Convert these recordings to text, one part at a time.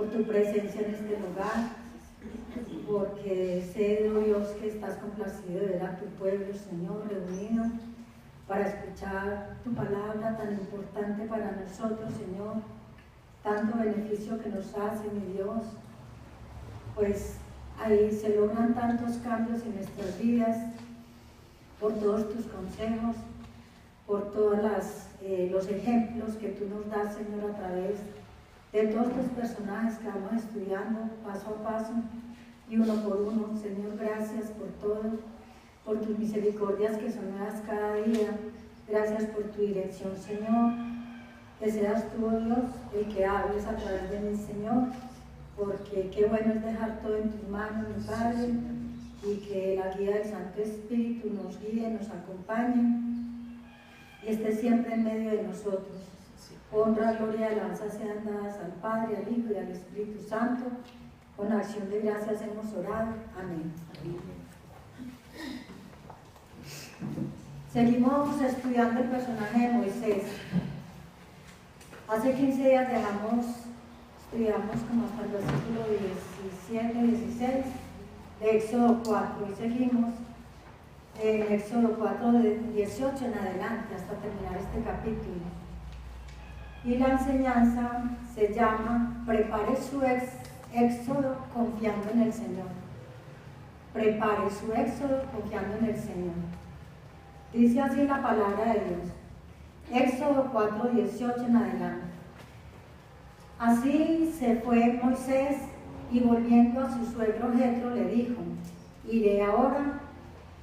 por tu presencia en este lugar, porque sé, oh Dios, que estás complacido de ver a tu pueblo, Señor, reunido para escuchar tu palabra tan importante para nosotros, Señor, tanto beneficio que nos hace, mi Dios, pues ahí se logran tantos cambios en nuestras vidas por todos tus consejos, por todos los ejemplos que tú nos das, Señor, a través de todos estos personajes que vamos estudiando paso a paso y uno por uno. Señor, gracias por todo, por tus misericordias que son nuevas cada día. Gracias por tu dirección, Señor. Que seas tú, oh Dios, el que hables a través de mí, Señor, porque qué bueno es dejar todo en tus manos, mi Padre, y que la guía del Santo Espíritu nos guíe, nos acompañe y esté siempre en medio de nosotros. Honra, gloria y alabanza sean dadas al Padre, al Hijo y al Espíritu Santo. Con acción de gracias hemos orado. Amén. Seguimos estudiando el personaje de Moisés. Hace 15 días estudiamos como hasta el versículo 17, 16 de Éxodo 4 y seguimos en Éxodo 4 de 18 en adelante hasta terminar este capítulo. Y la enseñanza se llama Prepare su éxodo confiando en el Señor. Prepare su éxodo confiando en el Señor. Dice así la palabra de Dios. Éxodo 4, 18 en adelante. Así se fue Moisés y volviendo a su suegro Jetro le dijo: iré ahora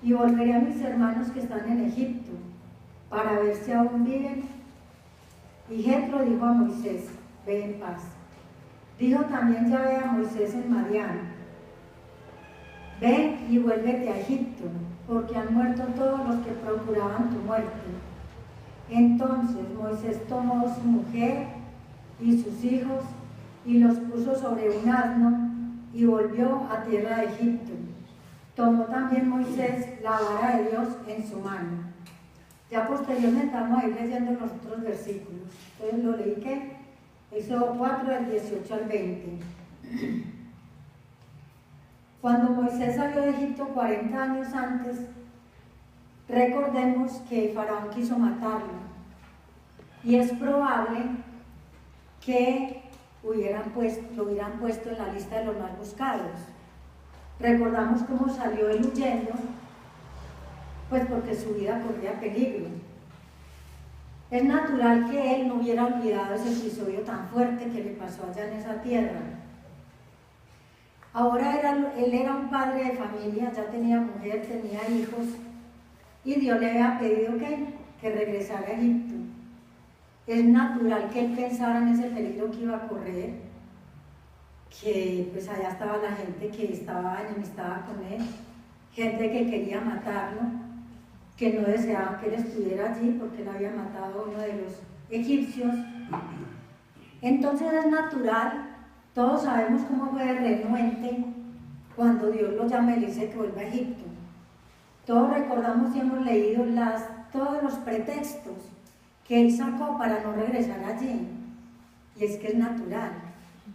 y volveré a mis hermanos que están en Egipto para ver si aún viven. Y Jetro dijo a Moisés: ve en paz. Dijo también Yahvé a Moisés en Madián: ve y vuélvete a Egipto, porque han muerto todos los que procuraban tu muerte. Entonces Moisés tomó su mujer y sus hijos y los puso sobre un asno y volvió a tierra de Egipto. Tomó también Moisés la vara de Dios en su mano. Ya posteriormente vamos a ir leyendo los otros versículos. Entonces lo leí que Éxodo 4 del 18 al 20. Cuando Moisés salió de Egipto 40 años antes, recordemos que Faraón quiso matarlo y es probable que lo hubieran puesto en la lista de los más buscados. Recordamos cómo salió él huyendo, pues porque su vida corría peligro. Es natural que él no hubiera olvidado ese episodio tan fuerte que le pasó allá en esa tierra. Ahora él era un padre de familia, ya tenía mujer, tenía hijos, y Dios le había pedido que regresara a Egipto. Es natural que él pensara en ese peligro que iba a correr, que pues allá estaba la gente que estaba enemistada con él, gente que quería matarlo, que no deseaba que él estuviera allí porque él había matado a uno de los egipcios. Entonces es natural, todos sabemos cómo fue de renuente cuando Dios lo llama y le dice que vuelva a Egipto. Todos recordamos y hemos leído todos los pretextos que él sacó para no regresar allí. Y es que es natural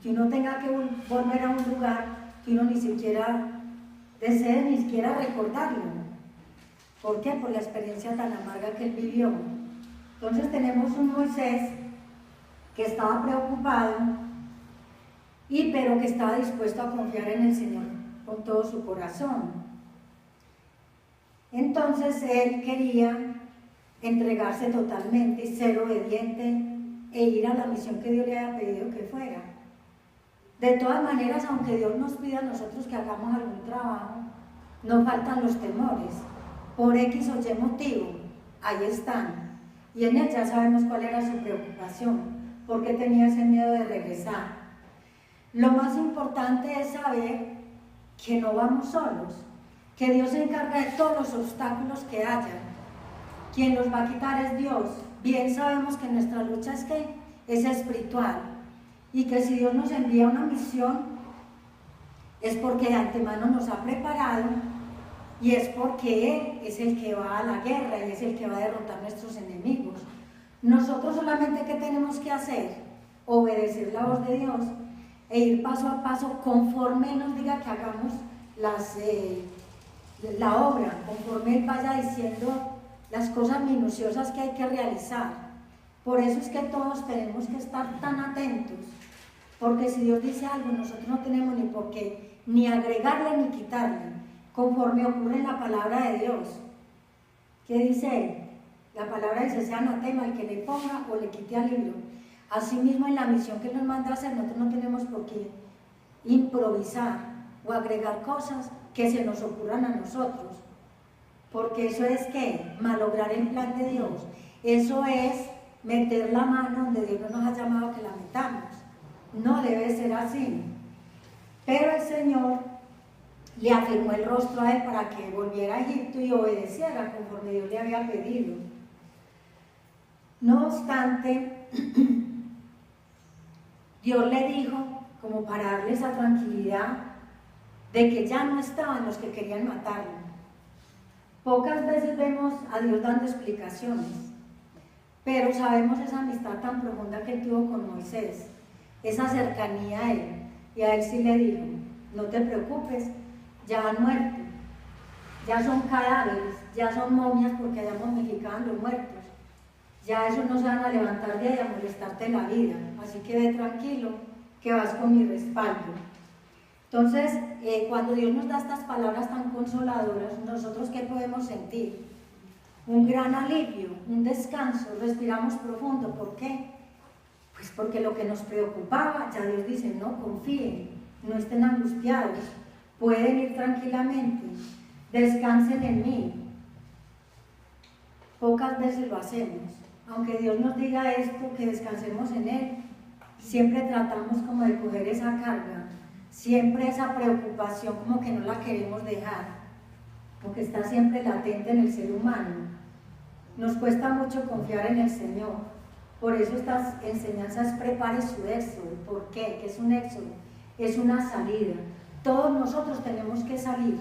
que uno tenga que volver a un lugar que uno ni siquiera desee, ni siquiera recordarlo. ¿Por qué? Por la experiencia tan amarga que él vivió. Entonces tenemos un Moisés que estaba preocupado, pero que estaba dispuesto a confiar en el Señor con todo su corazón. Entonces él quería entregarse totalmente y ser obediente e ir a la misión que Dios le había pedido que fuera. De todas maneras, aunque Dios nos pida a nosotros que hagamos algún trabajo, no faltan los temores. Por X o Y motivo, ahí están. Y en él ya sabemos cuál era su preocupación, porque tenía ese miedo de regresar. Lo más importante es saber que no vamos solos, que Dios se encarga de todos los obstáculos que haya. Quien los va a quitar es Dios. Bien sabemos que nuestra lucha es espiritual y que si Dios nos envía una misión es porque de antemano nos ha preparado y es porque Él es el que va a la guerra y es el que va a derrotar a nuestros enemigos. Nosotros solamente, ¿qué tenemos que hacer? Obedecer la voz de Dios e ir paso a paso conforme Él nos diga que hagamos la obra, conforme Él vaya diciendo las cosas minuciosas que hay que realizar. Por eso es que todos tenemos que estar tan atentos, porque si Dios dice algo, nosotros no tenemos ni por qué ni agregarle ni quitarle, conforme ocurre en la palabra de Dios. ¿Qué dice Él? La palabra dice: sea anatema el que le ponga o le quite al libro. Asimismo, en la misión que nos manda a hacer, nosotros no tenemos por qué improvisar o agregar cosas que se nos ocurran a nosotros, porque eso es que malograr el plan de Dios, eso es meter la mano donde Dios no nos ha llamado que la metamos. No debe ser así. Pero el Señor le afirmó el rostro a él para que volviera a Egipto y obedeciera conforme Dios le había pedido. No obstante, Dios le dijo, como para darle esa tranquilidad, de que ya no estaban los que querían matarlo. Pocas veces vemos a Dios dando explicaciones, pero sabemos esa amistad tan profunda que él tuvo con Moisés, esa cercanía a él, y a él sí le dijo: no te preocupes, ya han muerto, ya son cadáveres, ya son momias porque allá momificaban los muertos, ya eso no se van a levantar de ahí a molestarte la vida, así que ve tranquilo que vas con mi respaldo. Entonces, cuando Dios nos da estas palabras tan consoladoras, ¿nosotros qué podemos sentir? Un gran alivio, un descanso, respiramos profundo. ¿Por qué? Pues porque lo que nos preocupaba, ya Dios dice: no, confíen, no estén angustiados, pueden ir tranquilamente, descansen en mí. Pocas veces lo hacemos, aunque Dios nos diga esto, que descansemos en Él, siempre tratamos como de coger esa carga, siempre esa preocupación como que no la queremos dejar, porque está siempre latente en el ser humano. Nos cuesta mucho confiar en el Señor, por eso estas enseñanzas: prepare su éxodo. ¿Por qué? ¿Qué es un éxodo? Es una salida. Todos nosotros tenemos que salir,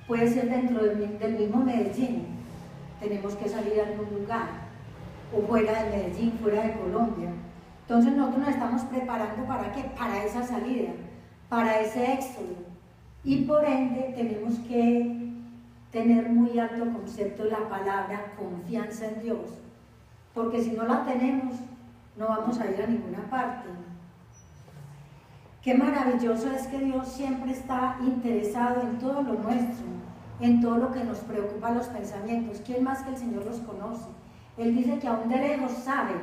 puede ser dentro del mismo Medellín, tenemos que salir a algún lugar, o fuera de Medellín, fuera de Colombia. Entonces nosotros nos estamos preparando ¿para qué? Para esa salida, para ese éxodo, y por ende tenemos que tener muy alto concepto la palabra confianza en Dios, porque si no la tenemos no vamos a ir a ninguna parte. Qué maravilloso es que Dios siempre está interesado en todo lo nuestro, en todo lo que nos preocupa, los pensamientos. ¿Quién más que el Señor los conoce? Él dice que aún de lejos sabe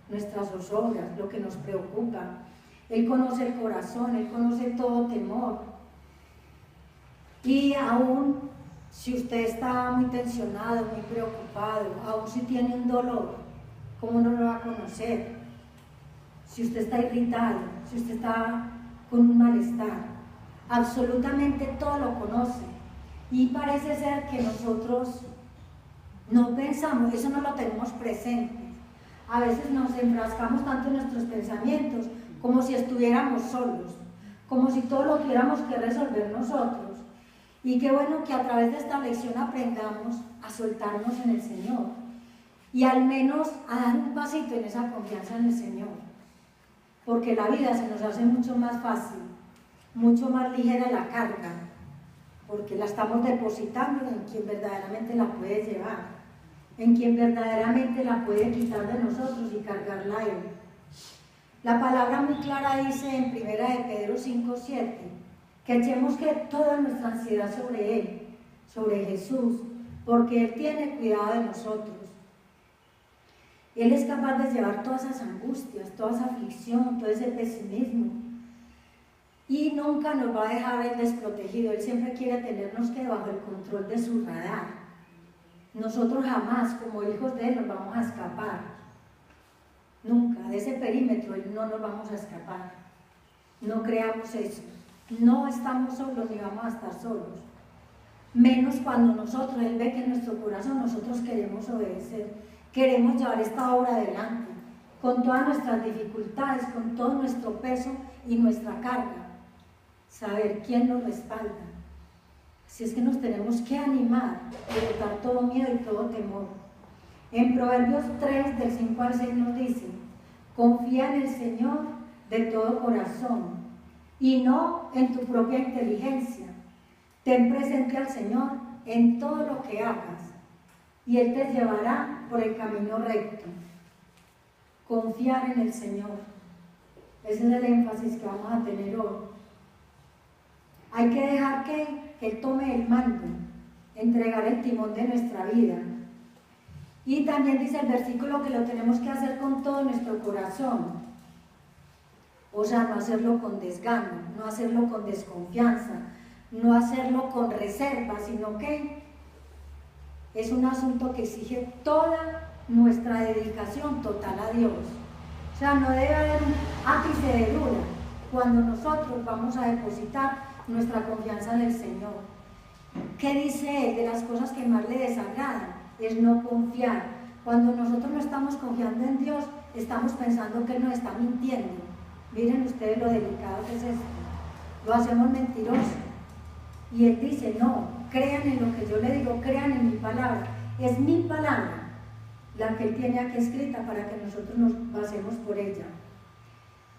nuestras zozobras, lo que nos preocupa. Él conoce el corazón, Él conoce todo temor. Y aún si usted está muy tensionado, muy preocupado, aún si tiene un dolor, ¿cómo no lo va a conocer? Si usted está irritado, si usted está con un malestar, absolutamente todo lo conoce. Y parece ser que nosotros no pensamos, eso no lo tenemos presente. A veces nos enfrascamos tanto en nuestros pensamientos como si estuviéramos solos, como si todo lo tuviéramos que resolver nosotros. Y qué bueno que a través de esta lección aprendamos a soltarnos en el Señor y al menos a dar un pasito en esa confianza en el Señor, porque la vida se nos hace mucho más fácil, mucho más ligera la carga, porque la estamos depositando en quien verdaderamente la puede llevar, en quien verdaderamente la puede quitar de nosotros y cargarla a Él. La palabra muy clara dice en 1 de Pedro 5:7 que echemos que toda nuestra ansiedad sobre Él, sobre Jesús, porque Él tiene cuidado de nosotros. Él es capaz de llevar todas esas angustias, toda esa aflicción, todo ese pesimismo, y nunca nos va a dejar Él desprotegido. Él siempre quiere tenernos que bajo el control de su radar. Nosotros jamás, como hijos de Él, nos vamos a escapar. Nunca, de ese perímetro no nos vamos a escapar. No creamos eso. No estamos solos ni vamos a estar solos. Menos cuando nosotros, Él ve que en nuestro corazón nosotros queremos obedecer, queremos llevar esta obra adelante, con todas nuestras dificultades, con todo nuestro peso y nuestra carga. Saber quién nos respalda. Así es que nos tenemos que animar y botar todo miedo y todo temor. En Proverbios 3, del 5 al 6 nos dice: confía en el Señor de todo corazón y no en tu propia inteligencia. Ten presente al Señor en todo lo que hagas y Él te llevará por el camino recto. Confiar en el Señor. Ese es el énfasis que vamos a tener hoy. Hay que dejar que Él tome el mando, entregar el timón de nuestra vida. Y también dice el versículo que lo tenemos que hacer con todo nuestro corazón. O sea, no hacerlo con desgano, no hacerlo con desconfianza, no hacerlo con reserva, sino que es un asunto que exige toda nuestra dedicación total a Dios. O sea, no debe haber un ápice de duda cuando nosotros vamos a depositar nuestra confianza en el Señor. ¿Qué dice Él? De las cosas que más le desagradan es no confiar. Cuando nosotros no estamos confiando en Dios, estamos pensando que Él nos está mintiendo. Miren ustedes lo delicado que es esto. Lo hacemos mentiroso. Y Él dice, no, crean en lo que yo le digo, crean en mi palabra. Es mi palabra la que Él tiene aquí escrita para que nosotros nos basemos por ella.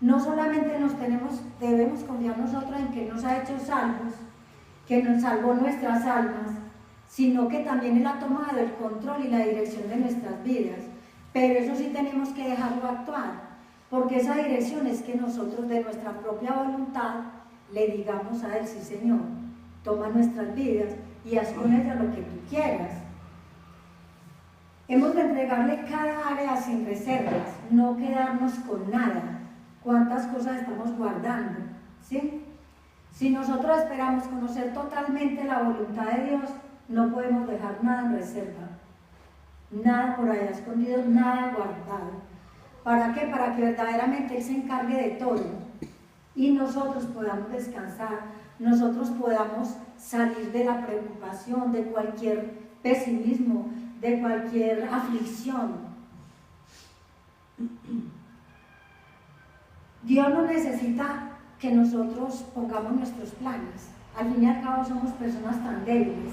No solamente debemos confiar nosotros en que nos ha hecho salvos, que nos salvó nuestras almas, sino que también Él ha tomado el control y la dirección de nuestras vidas. Pero eso sí tenemos que dejarlo actuar, porque esa dirección es que nosotros de nuestra propia voluntad le digamos a Él, sí Señor, toma nuestras vidas y haz con ellas lo que tú quieras. Hemos de entregarle cada área sin reservas, no quedarnos con nada. ¿Cuántas cosas estamos guardando? ¿Sí? Si nosotros esperamos conocer totalmente la voluntad de Dios, no podemos dejar nada en reserva. Nada por allá escondido, nada guardado. ¿Para qué? Para que verdaderamente Él se encargue de todo y nosotros podamos descansar, nosotros podamos salir de la preocupación, de cualquier pesimismo, de cualquier aflicción. Dios no necesita que nosotros pongamos nuestros planes. Al fin y al cabo somos personas tan débiles.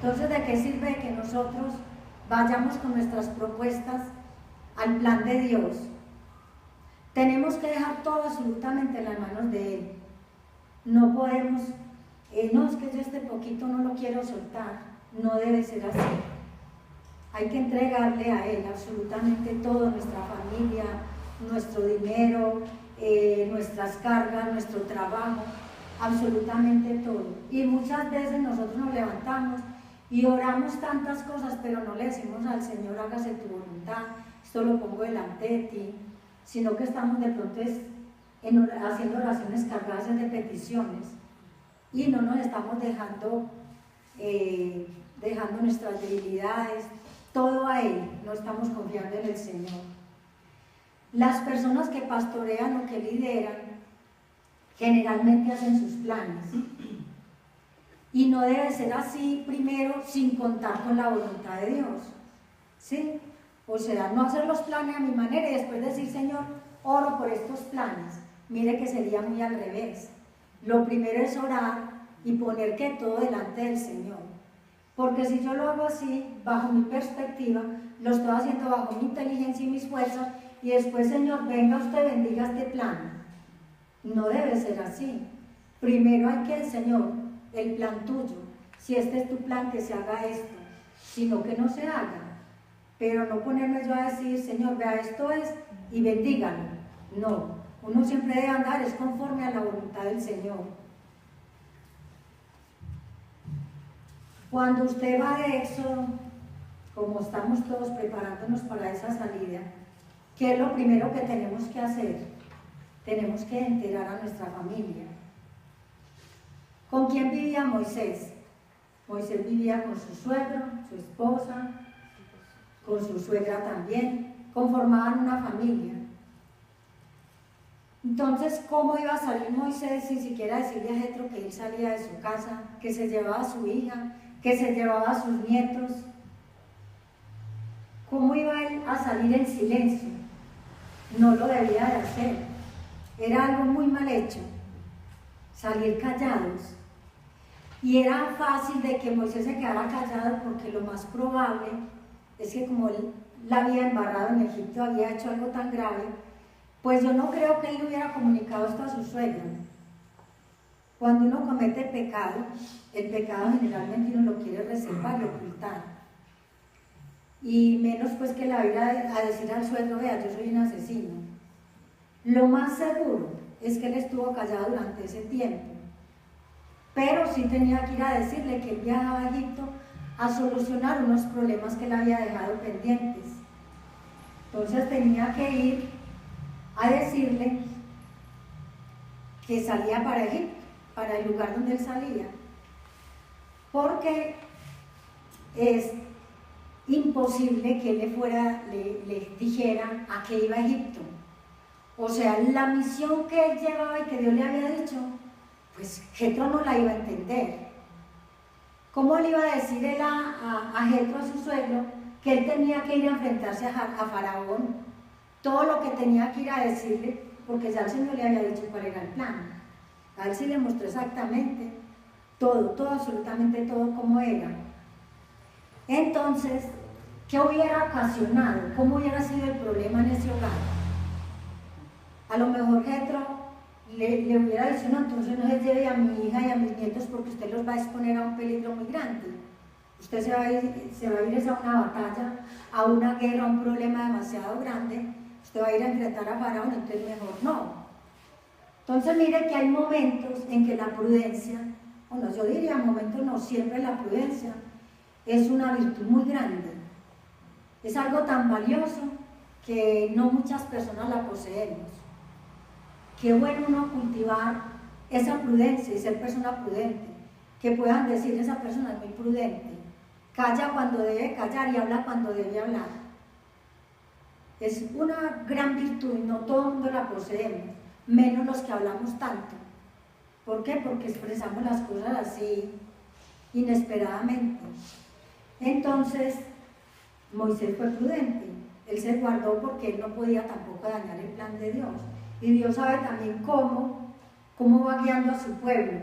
Entonces, ¿de qué sirve que nosotros vayamos con nuestras propuestas al plan de Dios? Tenemos que dejar todo absolutamente en las manos de Él. No podemos, no, es que yo este poquito no lo quiero soltar. No debe ser así. Hay que entregarle a Él absolutamente todo, nuestra familia, nuestro dinero, nuestras cargas, nuestro trabajo, absolutamente todo. Y muchas veces nosotros nos levantamos y oramos tantas cosas, pero no le decimos al Señor, hágase tu voluntad, esto lo pongo delante de ti, sino que estamos de pronto haciendo oraciones cargadas de peticiones y no nos estamos dejando nuestras debilidades, todo a Él, no estamos confiando en el Señor. Las personas que pastorean o que lideran generalmente hacen sus planes y no debe ser así primero sin contar con la voluntad de Dios, ¿sí? O sea, no hacer los planes a mi manera y después decir, Señor, oro por estos planes. Mire que sería muy al revés. Lo primero es orar y poner que todo delante del Señor, porque si yo lo hago así, bajo mi perspectiva, lo estoy haciendo bajo mi inteligencia y mis fuerzas, y después, Señor, venga usted, bendiga este plan. No debe ser así. Primero hay que, Señor, el plan tuyo. Si este es tu plan, que se haga esto, sino que no se haga. Pero no ponerme yo a decir, Señor, vea, esto es, y bendígalo. No, uno siempre debe andar, es conforme a la voluntad del Señor. Cuando usted va de Éxodo, como estamos todos preparándonos para esa salida, ¿qué es lo primero que tenemos que hacer? Tenemos que enterar a nuestra familia. ¿Con quién vivía Moisés? Moisés vivía con su suegro, su esposa, con su suegra también, conformaban una familia. Entonces, ¿cómo iba a salir Moisés sin siquiera decirle a Jetro que él salía de su casa, que se llevaba a su hija, que se llevaba a sus nietos? ¿Cómo iba él a salir en silencio? No lo debía de hacer. Era algo muy mal hecho, salir callados. Y era fácil de que Moisés se quedara callado porque lo más probable es que como él la había embarrado en Egipto, había hecho algo tan grave, pues yo no creo que él le hubiera comunicado esto a su suegro. Cuando uno comete pecado, el pecado generalmente uno lo quiere reservar y ocultar. Y menos pues que la vida a decir al suegro, vea, yo soy un asesino. Lo más seguro es que él estuvo callado durante ese tiempo, pero sí tenía que ir a decirle que él viajaba a Egipto a solucionar unos problemas que él había dejado pendientes. Entonces tenía que ir a decirle que salía para Egipto, para el lugar donde él salía, porque es imposible que él le dijera a qué iba a Egipto. O sea, la misión que él llevaba y que Dios le había dicho, pues Jetro no la iba a entender. ¿Cómo le iba a decir él a Jetro, a su suegro, que él tenía que ir a enfrentarse a Faraón? Todo lo que tenía que ir a decirle, porque ya el Señor le había dicho cuál era el plan. A él sí le mostró exactamente todo, absolutamente todo cómo era. Entonces, ¿qué hubiera ocasionado? ¿Cómo hubiera sido el problema en ese hogar? A lo mejor Jetro le hubiera dicho, no, entonces no se lleve a mi hija y a mis nietos porque usted los va a exponer a un peligro muy grande. Usted se va a ir a una batalla, a una guerra, a un problema demasiado grande. Usted va a ir a enfrentar a Faraón, entonces mejor no. Entonces mire que hay momentos en que la prudencia, bueno, yo diría momentos no, siempre la prudencia es una virtud muy grande. Es algo tan valioso que no muchas personas la poseemos. Qué bueno uno cultivar esa prudencia y ser persona prudente, que puedan decir esa persona es muy prudente, calla cuando debe callar y habla cuando debe hablar. Es una gran virtud y no todo el mundo la poseemos, menos los que hablamos tanto. ¿Por qué? Porque expresamos las cosas así, inesperadamente. Entonces, Moisés fue prudente, él se guardó porque él no podía tampoco dañar el plan de Dios. Y Dios sabe también cómo va guiando a su pueblo.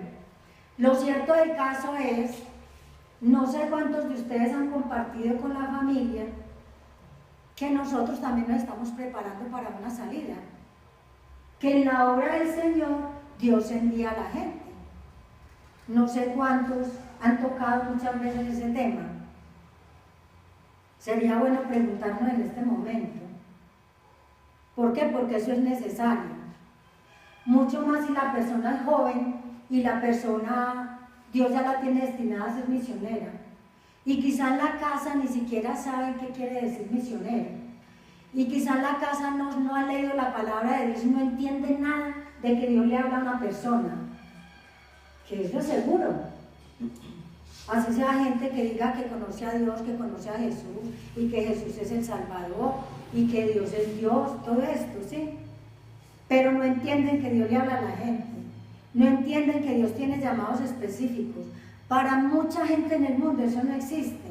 Lo cierto del caso es, no sé cuántos de ustedes han compartido con la familia, que nosotros también nos estamos preparando para una salida. Que en la obra del Señor, Dios envía a la gente. No sé cuántos han tocado muchas veces ese tema. Sería bueno preguntarnos en este momento. ¿Por qué? Porque eso es necesario. Mucho más si la persona es joven y la persona, Dios ya la tiene destinada a ser misionera. Y quizá en la casa ni siquiera saben qué quiere decir misionero. Y quizá en la casa no ha leído la palabra de Dios y no entiende nada de que Dios le habla a una persona. Que eso es seguro. Así sea gente que diga que conoce a Dios, que conoce a Jesús y que Jesús es el Salvador y que Dios es Dios, todo esto, ¿sí? Pero no entienden que Dios le habla a la gente, no entienden que Dios tiene llamados específicos. Para mucha gente en el mundo eso no existe.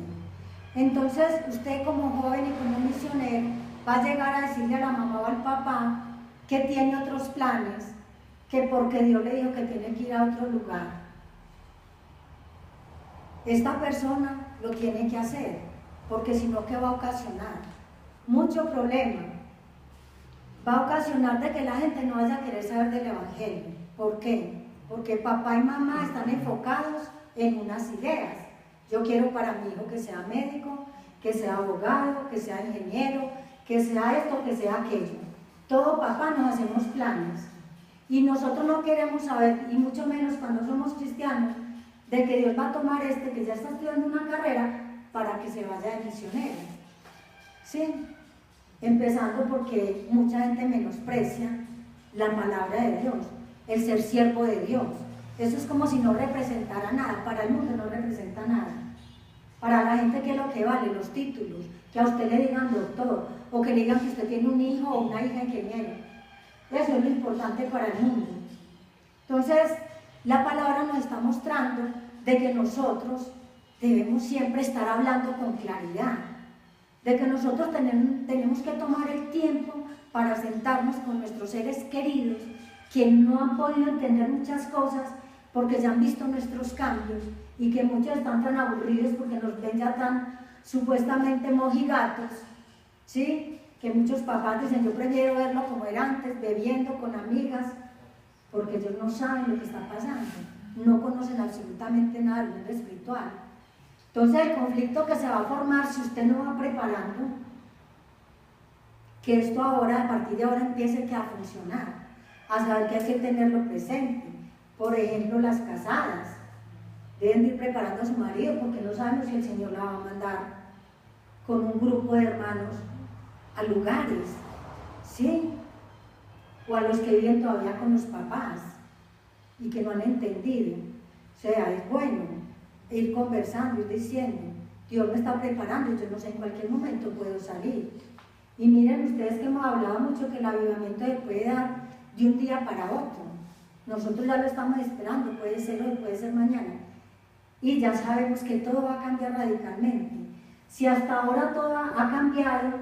Entonces usted como joven y como misionero va a llegar a decirle a la mamá o al papá que tiene otros planes, que porque Dios le dijo que tiene que ir a otro lugar. Esta persona lo tiene que hacer, porque si no, ¿qué va a ocasionar? Mucho problema. Va a ocasionar de que la gente no vaya a querer saber del Evangelio. ¿Por qué? Porque papá y mamá están enfocados en unas ideas. Yo quiero para mi hijo que sea médico, que sea abogado, que sea ingeniero, que sea esto, que sea aquello. Todo papá nos hacemos planes. Y nosotros no queremos saber, y mucho menos cuando somos cristianos, de que Dios va a tomar que ya está estudiando una carrera para que se vaya de misionero. ¿Sí? Empezando porque mucha gente menosprecia la palabra de Dios, el ser siervo de Dios. Eso es como si no representara nada, para el mundo no representa nada. Para la gente, ¿qué es lo que vale? Los títulos, que a usted le digan doctor, o que le digan que usted tiene un hijo o una hija ingeniero. Eso es lo importante para el mundo. Entonces, la palabra nos está mostrando de que nosotros debemos siempre estar hablando con claridad, de que nosotros tenemos que tomar el tiempo para sentarnos con nuestros seres queridos que no han podido entender muchas cosas porque ya han visto nuestros cambios y que muchos están tan aburridos porque nos ven ya tan supuestamente mojigatos, ¿sí? Que muchos papás dicen, yo prefiero verlo como era antes, bebiendo con amigas, porque ellos no saben lo que está pasando. no conocen absolutamente nada del mundo espiritual. Entonces el conflicto que se va a formar si usted no va preparando, que esto ahora, a partir de ahora empiece a funcionar, a saber que hay que tenerlo presente. Por ejemplo, las casadas deben ir preparando a su marido, porque no sabemos si el Señor la va a mandar con un grupo de hermanos a lugares, ¿sí? O a los que viven todavía con los papás y que no han entendido. O sea, es bueno ir conversando, ir diciendo, Dios me está preparando, yo no sé, en cualquier momento puedo salir. Y miren ustedes que hemos hablado mucho que el avivamiento se puede dar de un día para otro. Nosotros ya lo estamos esperando, puede ser hoy, puede ser mañana. Y ya sabemos que todo va a cambiar radicalmente. Si hasta ahora todo ha cambiado,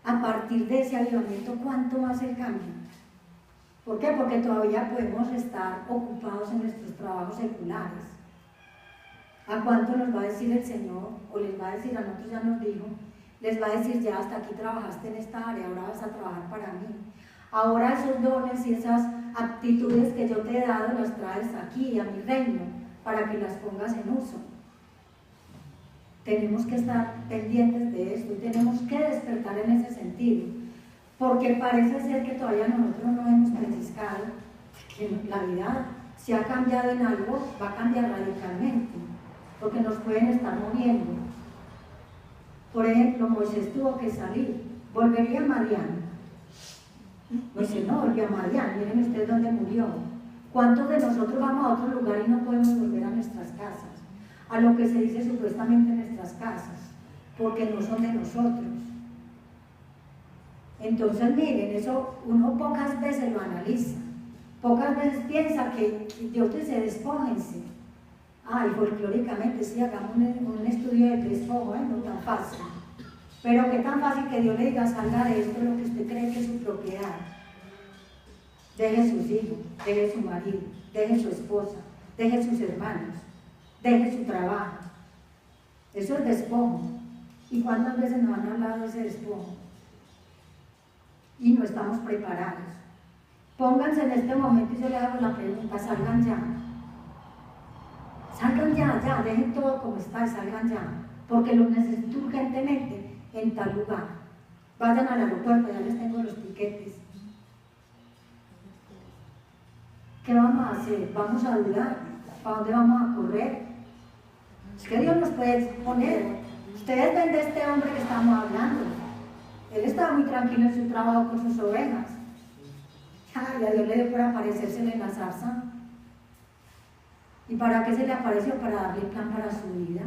a partir de ese avivamiento, ¿cuánto más el cambio? ¿Por qué? Porque todavía podemos estar ocupados en nuestros trabajos seculares. ¿A cuánto nos va a decir el Señor? O les va a decir, a nosotros ya nos dijo, les va a decir, ya hasta aquí trabajaste en esta área, ahora vas a trabajar para mí. Ahora esos dones y esas aptitudes que yo te he dado las traes aquí, a mi reino, para que las pongas en uso. Tenemos que estar pendientes de esto y tenemos que despertar en ese sentido, porque parece ser que todavía nosotros no hemos pellizcado que la vida, si ha cambiado en algo, va a cambiar radicalmente, porque nos pueden estar moviendo. Por ejemplo, Moisés tuvo que salir, volvería a Madián. Moisés no volvió a Madián, miren ustedes dónde murió. ¿Cuántos de nosotros vamos a otro lugar y no podemos volver a nuestras casas? A lo que se dice supuestamente en nuestras casas, porque no son de nosotros. Entonces miren, eso uno pocas veces lo analiza, pocas veces piensa que Dios dice despójense. Y folclóricamente sí, hagamos un estudio de despojo, no tan fácil. Pero qué tan fácil que Dios le diga, salga de esto lo que usted cree que es su propiedad. Deje sus hijos, deje su marido, deje su esposa, deje sus hermanos, deje su trabajo. Eso es despojo. ¿Y cuántas veces nos han hablado de ese despojo? Y no estamos preparados. Pónganse en este momento y yo le hago la pregunta, salgan ya. Salgan ya, dejen todo como está y salgan ya, porque lo necesito urgentemente en tal lugar. Vayan al aeropuerto, ya les tengo los tiquetes. ¿Qué vamos a hacer? ¿Vamos a dudar? ¿Para dónde vamos a correr? Es que Dios nos puede poner. Ustedes ven de este hombre que estamos hablando. Él estaba muy tranquilo en su trabajo con sus ovejas. Y a Dios le dio por aparecérsele en la zarza. ¿Y para qué se le apareció? Para darle plan para su vida.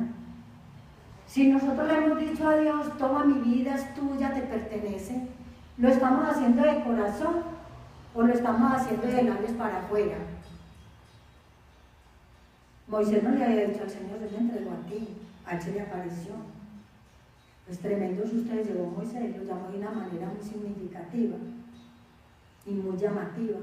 Si nosotros le hemos dicho a Dios, toma mi vida, es tuya, te pertenece, ¿lo estamos haciendo de corazón o lo estamos haciendo de labios para afuera? Moisés no le había dicho al Señor, Él le entregó a ti, a él se le apareció. Pues tremendo susto le llevó Moisés, lo llamó de una manera muy significativa y muy llamativa.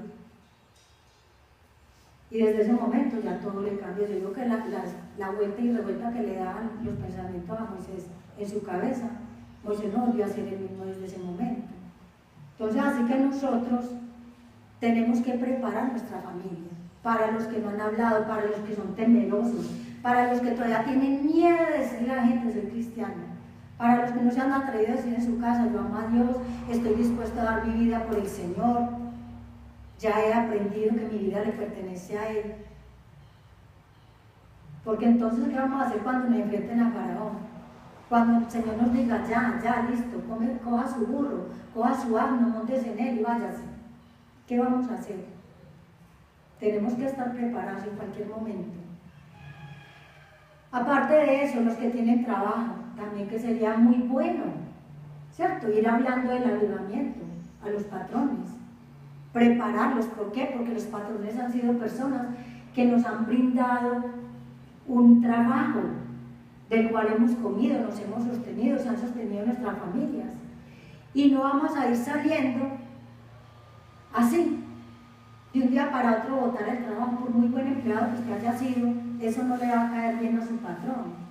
Y desde ese momento ya todo le cambió. Yo digo que la vuelta y revuelta que le daban los pensamientos a Moisés en su cabeza, Moisés no volvió a ser el mismo desde ese momento. Entonces, así que nosotros tenemos que preparar nuestra familia, para los que no han hablado, para los que son temerosos, para los que todavía tienen miedo de decirle a la gente, soy cristiano, para los que no se han atrevido a decir en su casa, yo amo a Dios, estoy dispuesto a dar mi vida por el Señor. Ya he aprendido que mi vida le pertenece a Él. Porque entonces, ¿qué vamos a hacer cuando nos enfrenten a Faraón? Cuando el Señor nos diga, ya, listo, coja su burro, coja su asno, montes en él y váyase. ¿Qué vamos a hacer? Tenemos que estar preparados en cualquier momento. Aparte de eso, los que tienen trabajo, también que sería muy bueno, ¿cierto? Ir hablando del avivamiento a los patrones. Prepararlos, ¿por qué? Porque los patrones han sido personas que nos han brindado un trabajo del cual hemos comido, nos hemos sostenido, se han sostenido nuestras familias. Y no vamos a ir saliendo así, de un día para otro botar el trabajo, por muy buen empleado que usted haya sido, eso no le va a caer bien a su patrón.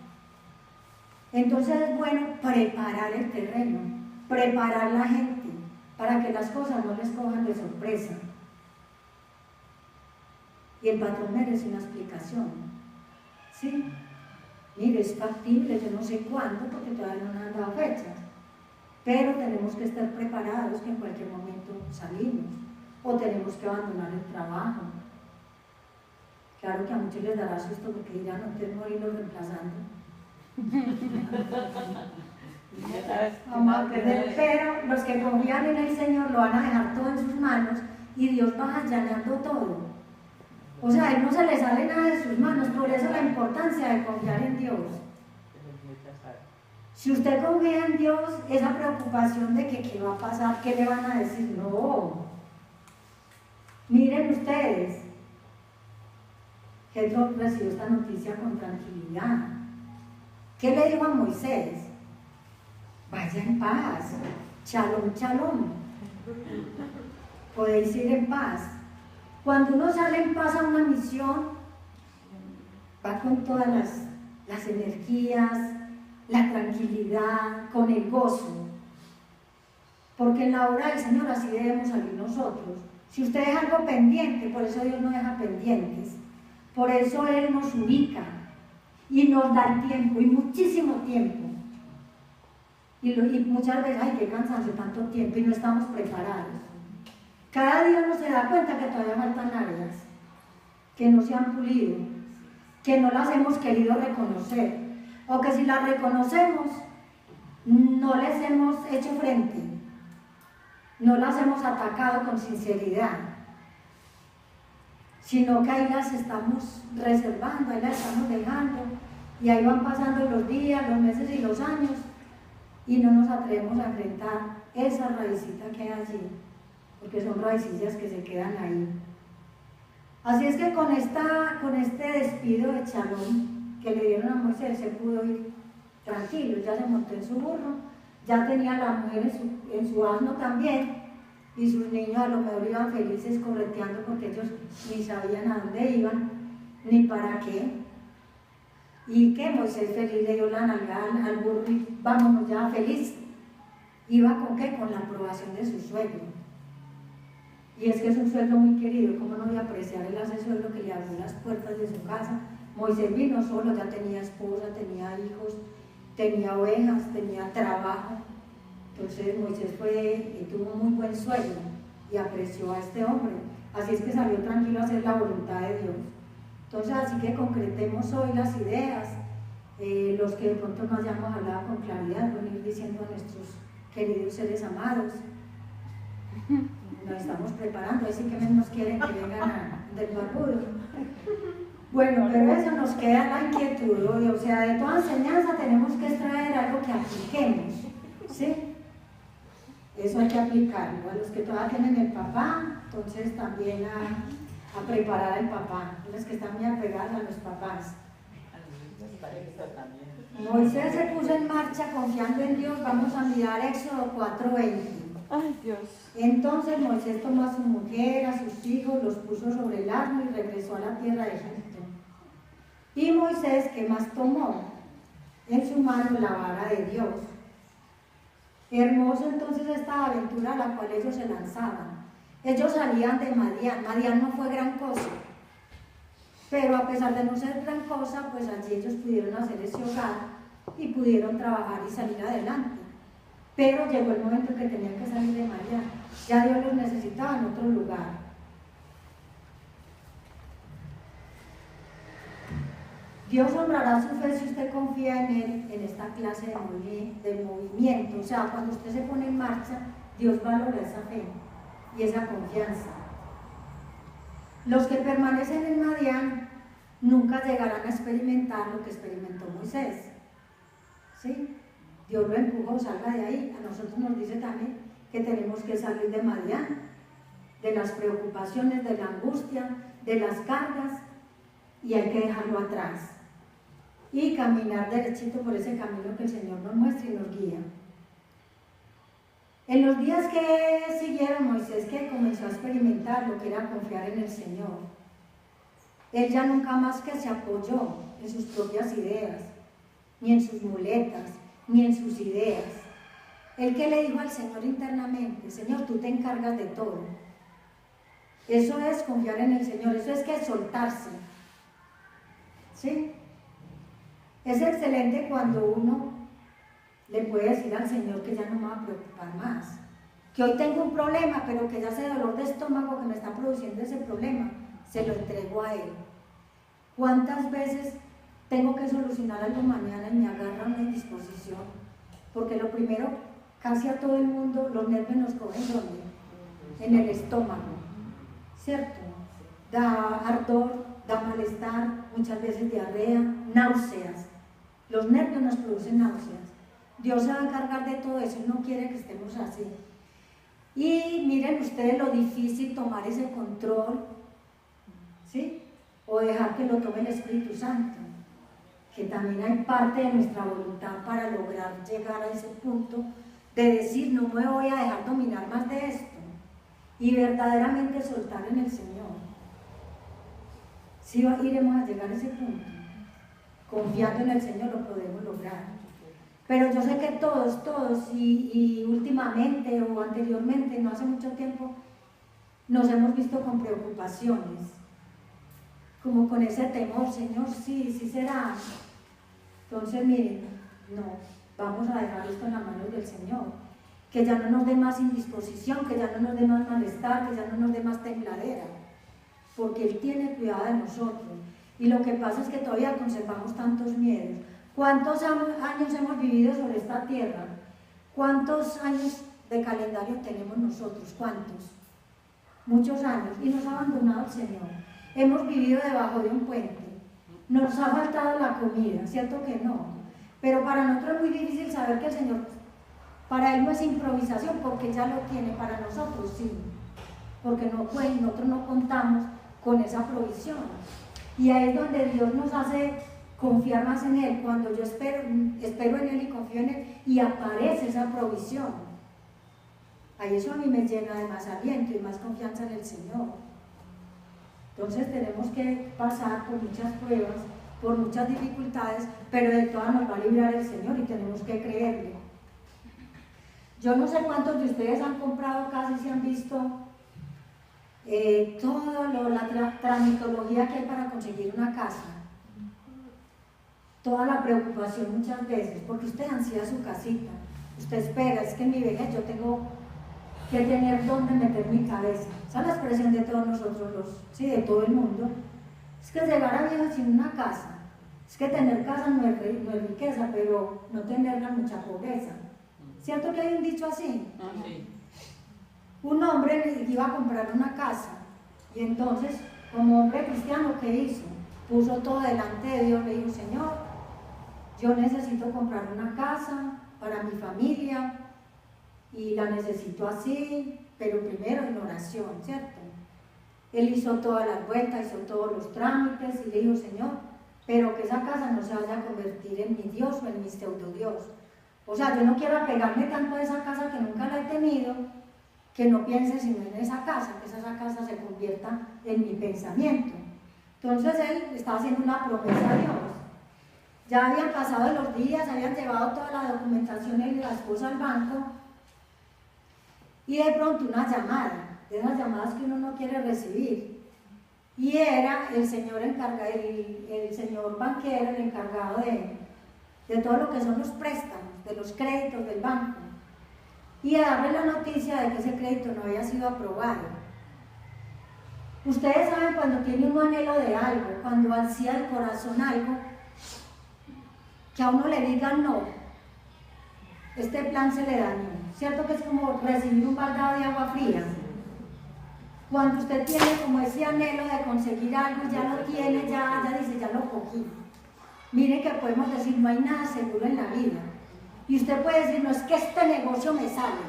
Entonces es bueno preparar el terreno, preparar la gente, para que las cosas no les cojan de sorpresa. y el patrón merece una explicación. ¿Sí? Mire, es factible, yo no sé cuándo, porque todavía no han dado fechas, pero tenemos que estar preparados que en cualquier momento salimos, o tenemos que abandonar el trabajo. Claro que a muchos les dará susto porque dirán, no tengo que irlo reemplazando. Vamos a perder, pero los que confían en el Señor lo van a dejar todo en sus manos y Dios va allanando todo. O sea, a Él no se le sale nada de sus manos, por eso la importancia de confiar en Dios. Si usted confía en Dios, esa preocupación de que qué va a pasar, qué le van a decir, no. Miren ustedes, Jetro recibió esta noticia con tranquilidad. ¿Qué le dijo a Moisés? Vaya en paz, shalom, shalom. Podéis ir en paz. Cuando uno sale en paz a una misión, va con todas las energías, la tranquilidad, con el gozo. Porque en la obra del Señor así debemos salir nosotros. Si usted deja algo pendiente, por eso Dios no deja pendientes. Por eso Él nos ubica y nos da el tiempo, y muchísimo tiempo. Y muchas veces, ay, qué cansancio, tanto tiempo, y no estamos preparados. Cada día uno se da cuenta que todavía faltan áreas que no se han pulido, que no las hemos querido reconocer, o que si las reconocemos, no les hemos hecho frente, no las hemos atacado con sinceridad, sino que ahí las estamos reservando, ahí las estamos dejando, y ahí van pasando los días, los meses y los años, y no nos atrevemos a enfrentar esa raicita que hay allí, porque son raicillas que se quedan ahí. Así es que con este despido de Shalom que le dieron a Moisés, se pudo ir tranquilo, ya se montó en su burro, ya tenía a la mujer en su asno también, y sus niños a lo mejor iban felices correteando porque ellos ni sabían a dónde iban, ni para qué. Y que Moisés feliz le dio la nalgada al burro y vámonos ya feliz. ¿Iba con qué? Con la aprobación de su suegro. Y es que es un suegro muy querido, ¿cómo no voy a apreciar el hace suegro que le abrió las puertas de su casa? Moisés vino solo, ya tenía esposa, tenía hijos, tenía ovejas, tenía trabajo. Entonces Moisés tuvo un muy buen suegro y apreció a este hombre. Así es que salió tranquilo a hacer la voluntad de Dios. Entonces, así que concretemos hoy las ideas, los que de pronto no hayamos hablado con claridad, venir diciendo a nuestros queridos seres amados. Nos estamos preparando, así que nos quieren que vengan del barbudo. Bueno, pero eso nos queda la inquietud, o sea, de toda enseñanza tenemos que extraer algo que apliquemos, ¿sí? Eso hay que aplicarlo. A los que todavía tienen el papá, entonces también a preparar al papá, los que están muy apegados a los papás. Moisés se puso en marcha confiando en Dios. Vamos a mirar Éxodo 4:20. Ay, Dios. Entonces Moisés tomó a su mujer, a sus hijos, los puso sobre el asno y regresó a la tierra de Egipto. Y Moisés, ¿qué más tomó? En su mano la vara de Dios. Hermoso entonces esta aventura a la cual ellos se lanzaban. Ellos salían de Madián. Madián no fue gran cosa, pero a pesar de no ser gran cosa, pues allí ellos pudieron hacer ese hogar y pudieron trabajar y salir adelante. Pero llegó el momento en que tenían que salir de Madián. Ya Dios los necesitaba en otro lugar. Dios honrará su fe si usted confía en Él en esta clase de movimiento. O sea, cuando usted se pone en marcha, Dios valora esa fe y esa confianza. Los que permanecen en Madián nunca llegarán a experimentar lo que experimentó Moisés. ¿Sí? Dios lo empujó, salga de ahí. A nosotros nos dice también que tenemos que salir de Madián, de las preocupaciones, de la angustia, de las cargas, y hay que dejarlo atrás y caminar derechito por ese camino que el Señor nos muestra y nos guía. En los días que siguieron, Moisés que comenzó a experimentar lo que era confiar en el Señor. Él ya nunca más que se apoyó en sus propias ideas, ni en sus muletas, ni en sus ideas. Él que le dijo al Señor internamente: Señor, tú te encargas de todo. Eso es confiar en el Señor, eso es que soltarse. ¿Sí? Es excelente cuando uno le puede decir al Señor que ya no me va a preocupar más, que hoy tengo un problema, pero que ya ese dolor de estómago que me está produciendo ese problema, se lo entrego a Él. ¿Cuántas veces tengo que solucionar algo mañana y me agarra una indisposición? Porque lo primero, casi a todo el mundo, los nervios nos cogen ¿dónde? En el estómago, ¿cierto? Da ardor, da malestar, muchas veces diarrea, náuseas. Los nervios nos producen náuseas. Dios se va a encargar de todo eso y no quiere que estemos así. Y miren ustedes lo difícil tomar ese control, ¿sí? O dejar que lo tome el Espíritu Santo, que también hay parte de nuestra voluntad para lograr llegar a ese punto de decir, no me voy a dejar dominar más de esto, y verdaderamente soltar en el Señor. Sí iremos a llegar a ese punto, confiando en el Señor lo podemos lograr. Pero yo sé que todos, y últimamente o anteriormente, no hace mucho tiempo, nos hemos visto con preocupaciones, como con ese temor, Señor, sí será. Entonces, miren, no, vamos a dejar esto en las manos del Señor, que ya no nos dé más indisposición, que ya no nos dé más malestar, que ya no nos dé más tembladera, porque Él tiene cuidado de nosotros. Y lo que pasa es que todavía conservamos tantos miedos. ¿Cuántos años hemos vivido sobre esta tierra? ¿Cuántos años de calendario tenemos nosotros? ¿Cuántos? Muchos años. Y nos ha abandonado el Señor. Hemos vivido debajo de un puente. Nos ha faltado la comida, ¿cierto que no? Pero para nosotros es muy difícil saber que el Señor, para Él no es improvisación, porque ya lo tiene. Para nosotros sí, porque nosotros no contamos con esa provisión. Y ahí es donde Dios nos hace confiar más en Él, cuando yo espero en Él y confío en Él y aparece esa provisión. Ahí eso a mí me llena de más aliento y más confianza en el Señor. Entonces tenemos que pasar por muchas pruebas, por muchas dificultades, pero de todas nos va a librar el Señor y tenemos que creerle. Yo no sé cuántos de ustedes han comprado casas y se han visto toda la tramitología que hay para conseguir una casa. Toda la preocupación muchas veces, porque usted ansía su casita, usted espera, es que en mi vejez yo tengo que tener dónde meter mi cabeza. Esa es la expresión de todos nosotros, de todo el mundo. Es que llegar a viejo sin una casa, es que tener casa no es riqueza, pero no tenerla es mucha pobreza. ¿Cierto que hay un dicho así? Sí. Un hombre iba a comprar una casa, y entonces, como hombre cristiano, ¿qué hizo? Puso todo delante de Dios, le dijo, Señor, yo necesito comprar una casa para mi familia y la necesito así, pero primero en oración, ¿cierto? Él hizo todas las vueltas, hizo todos los trámites y le dijo, Señor, pero que esa casa no se vaya a convertir en mi Dios o en mi pseudo Dios. O sea, yo no quiero apegarme tanto a esa casa que nunca la he tenido, que no piense sino en esa casa, que esa casa se convierta en mi pensamiento. Entonces él estaba haciendo una promesa a Dios. Ya habían pasado los días, habían llevado toda la documentación y la esposa al banco, y de pronto una llamada, de esas llamadas que uno no quiere recibir, y era el señor encargado, el señor banquero, el encargado de todo lo que son los préstamos, de los créditos del banco, y a darle la noticia de que ese crédito no había sido aprobado. Ustedes saben cuando tiene un anhelo de algo, cuando ansía el corazón algo, que a uno le digan no, este plan se le dañó. ¿Cierto que es como recibir un baldado de agua fría? Cuando usted tiene como ese anhelo de conseguir algo, ya lo tiene, ya dice, ya lo cogí. Mire que podemos decir, no hay nada seguro en la vida. Y usted puede decir, no, es que este negocio me sale.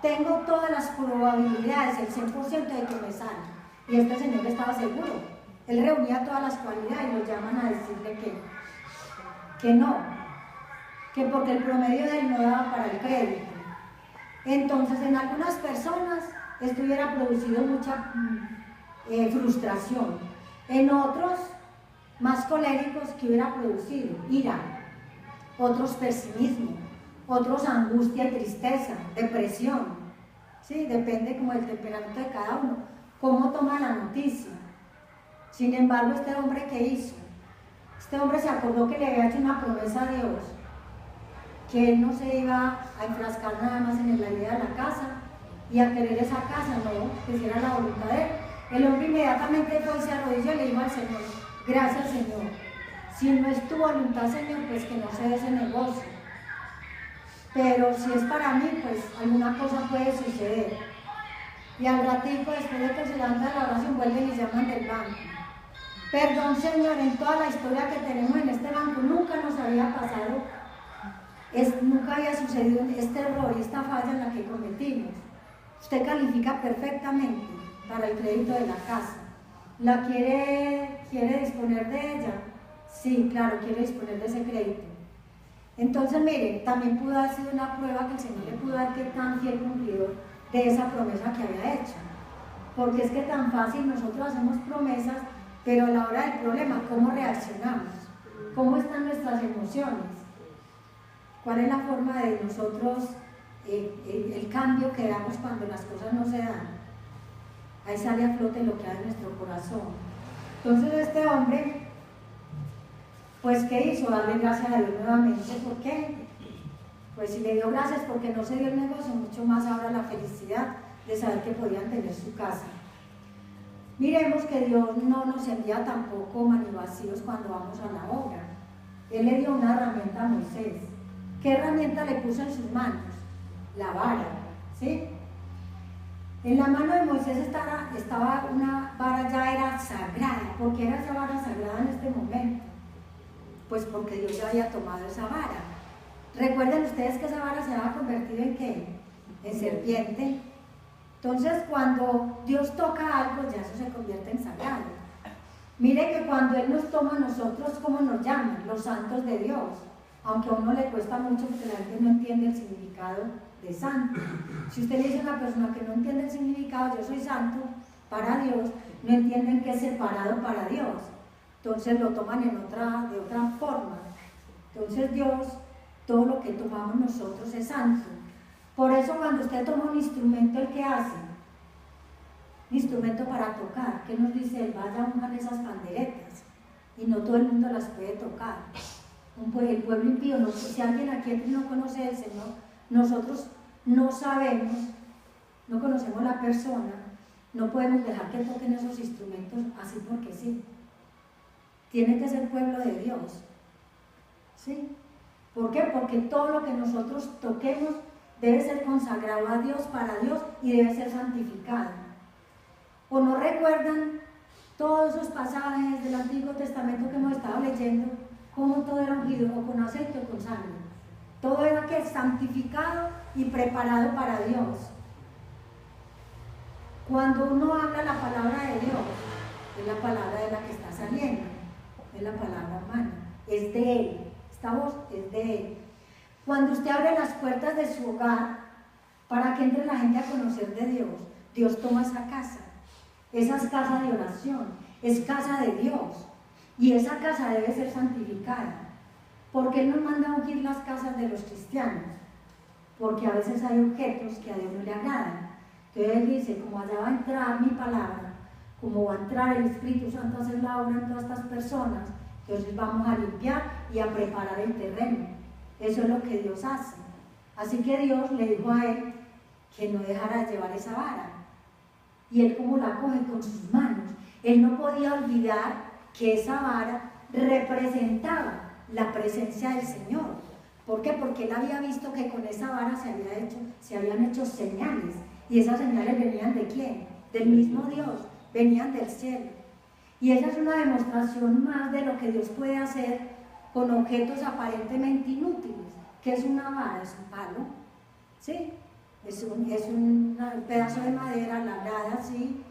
Tengo todas las probabilidades, el 100% de que me sale. Y este señor estaba seguro. Él reunía todas las cualidades y lo llaman a decirle que no, que porque el promedio de él no daba para el crédito. Entonces, en algunas personas esto hubiera producido mucha frustración. En otros, más coléricos, que hubiera producido ira, otros pesimismo, otros angustia y tristeza, depresión. Sí, depende como del temperamento de cada uno. cómo toma la noticia. Sin embargo, este hombre, ¿qué hizo? Este hombre se acordó que le había hecho una promesa a Dios, que él no se iba a enfrascar nada más en la idea de la casa y a querer esa casa, no, que hiciera la voluntad de él. El hombre inmediatamente fue y se arrodilló y le dijo al Señor: gracias, Señor, si no es tu voluntad, Señor, pues que no se dé ese negocio, pero si es para mí, pues alguna cosa puede suceder. Y al ratico, después de que se levanta la oración, vuelven y llaman del banco. Perdón, Señor, en toda la historia que tenemos en este banco nunca nos había pasado, nunca había sucedido este error y esta falla en la que cometimos. Usted califica perfectamente para el crédito de la casa. ¿La quiere disponer de ella? Sí, claro, quiere disponer de ese crédito. Entonces, miren, también pudo haber sido una prueba que el Señor le pudo dar que tan fiel cumplidor de esa promesa que había hecho. Porque es que tan fácil nosotros hacemos promesas, pero a la hora del problema, ¿cómo reaccionamos? ¿Cómo están nuestras emociones? ¿Cuál es la forma de nosotros, el cambio que damos cuando las cosas no se dan? Ahí sale a flote lo que hay en nuestro corazón. Entonces este hombre, pues ¿qué hizo? Darle gracias a Dios nuevamente. ¿Por qué? Pues si le dio gracias porque no se dio el negocio, mucho más ahora la felicidad de saber que podían tener su casa. Miremos que Dios no nos envía tampoco manivacíos cuando vamos a la obra. Él le dio una herramienta a Moisés. ¿Qué herramienta le puso en sus manos? La vara, ¿sí? En la mano de Moisés estaba una vara, ya era sagrada. ¿Por qué era esa vara sagrada en este momento? Pues porque Dios ya había tomado esa vara. Recuerden ustedes que esa vara se había convertido en ¿qué? En serpiente. Entonces, cuando Dios toca algo, ya eso se convierte en sagrado. Mire que cuando Él nos toma a nosotros, ¿cómo nos llaman? Los santos de Dios. Aunque a uno le cuesta mucho porque la gente no entiende el significado de santo. Si usted le dice a una persona que no entiende el significado, yo soy santo para Dios, no entienden que es separado para Dios. Entonces lo toman de otra forma. Entonces Dios, todo lo que tomamos nosotros es santo. Por eso cuando usted toma un instrumento, ¿el qué hace? Un instrumento para tocar. ¿Qué nos dice él? Vaya a unir esas panderetas. Y no todo el mundo las puede tocar. El pueblo impío, si alguien aquí no conoce al Señor, nosotros no sabemos, no conocemos la persona, no podemos dejar que toquen esos instrumentos así porque sí. Tiene que ser pueblo de Dios. ¿Sí? ¿Por qué? Porque todo lo que nosotros toquemos debe ser consagrado a Dios, para Dios, y debe ser santificado. ¿O no recuerdan todos esos pasajes del Antiguo Testamento que hemos estado leyendo? Cómo todo era ungido, o con aceite o con sangre. Todo era que santificado y preparado para Dios. Cuando uno habla la palabra de Dios, es la palabra de la que está saliendo, es la palabra humana, es de Él. Esta voz es de Él. Cuando usted abre las puertas de su hogar para que entre la gente a conocer de Dios, Dios toma esa casa. Esa es casa de oración, es casa de Dios. Y esa casa debe ser santificada. ¿Por qué nos manda a ungir las casas de los cristianos? Porque a veces hay objetos que a Dios no le agradan. Entonces Él dice, como allá va a entrar mi palabra, como va a entrar el Espíritu Santo a hacer la obra en todas estas personas, entonces vamos a limpiar y a preparar el terreno. Eso es lo que Dios hace. Así que Dios le dijo a él que no dejara de llevar esa vara. Y él como la coge con sus manos. Él no podía olvidar que esa vara representaba la presencia del Señor. ¿Por qué? Porque él había visto que con esa vara se habían hecho señales. Y esas señales venían ¿de quién? Del mismo Dios. Venían del cielo. Y esa es una demostración más de lo que Dios puede hacer con objetos aparentemente inútiles. ¿Qué es una vara? Es un palo, ¿sí? Es un pedazo de madera labrada así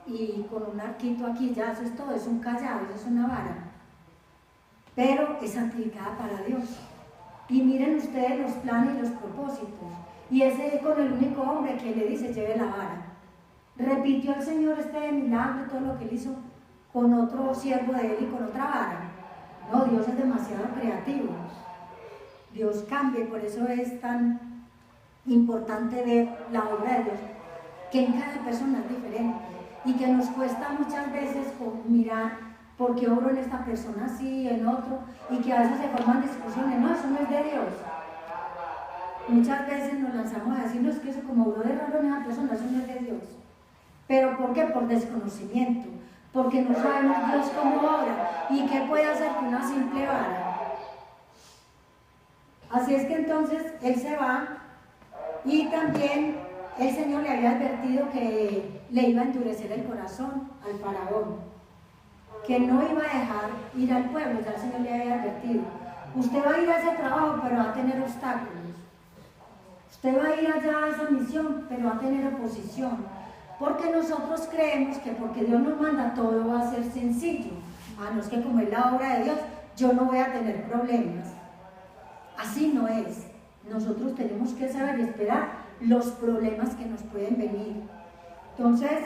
y con un arquito aquí, ya eso es todo, es un callado, eso es una vara. Pero es aplicada para Dios. Y miren ustedes los planes y los propósitos. Y ese con el único hombre que le dice, lleve la vara. Repitió el Señor este milagro, todo lo que él hizo con otro siervo de él y con otra vara. No, Dios es demasiado creativo. Dios cambia y por eso es tan importante ver la obra de Dios, que en cada persona es diferente. y que nos cuesta muchas veces mirar por qué obro en esta persona así, en otro, y que a veces se forman discusiones. No, eso no es de Dios. Muchas veces nos lanzamos a decir, no, es que eso como obró de raro en esa persona, eso no es de Dios. ¿Pero por qué? Por desconocimiento, porque no sabemos Dios cómo obra y qué puede hacer con una simple vara. Así es que entonces él se va, y también el Señor le había advertido que le iba a endurecer el corazón al faraón, que no iba a dejar ir al pueblo. Ya el Señor le había advertido, usted va a ir a ese trabajo pero va a tener obstáculos, usted va a ir allá a esa misión pero va a tener oposición, porque nosotros creemos que porque Dios nos manda todo va a ser sencillo. No es que como es la obra de Dios yo no voy a tener problemas. Así no es. Nosotros tenemos que saber y esperar los problemas que nos pueden venir. Entonces,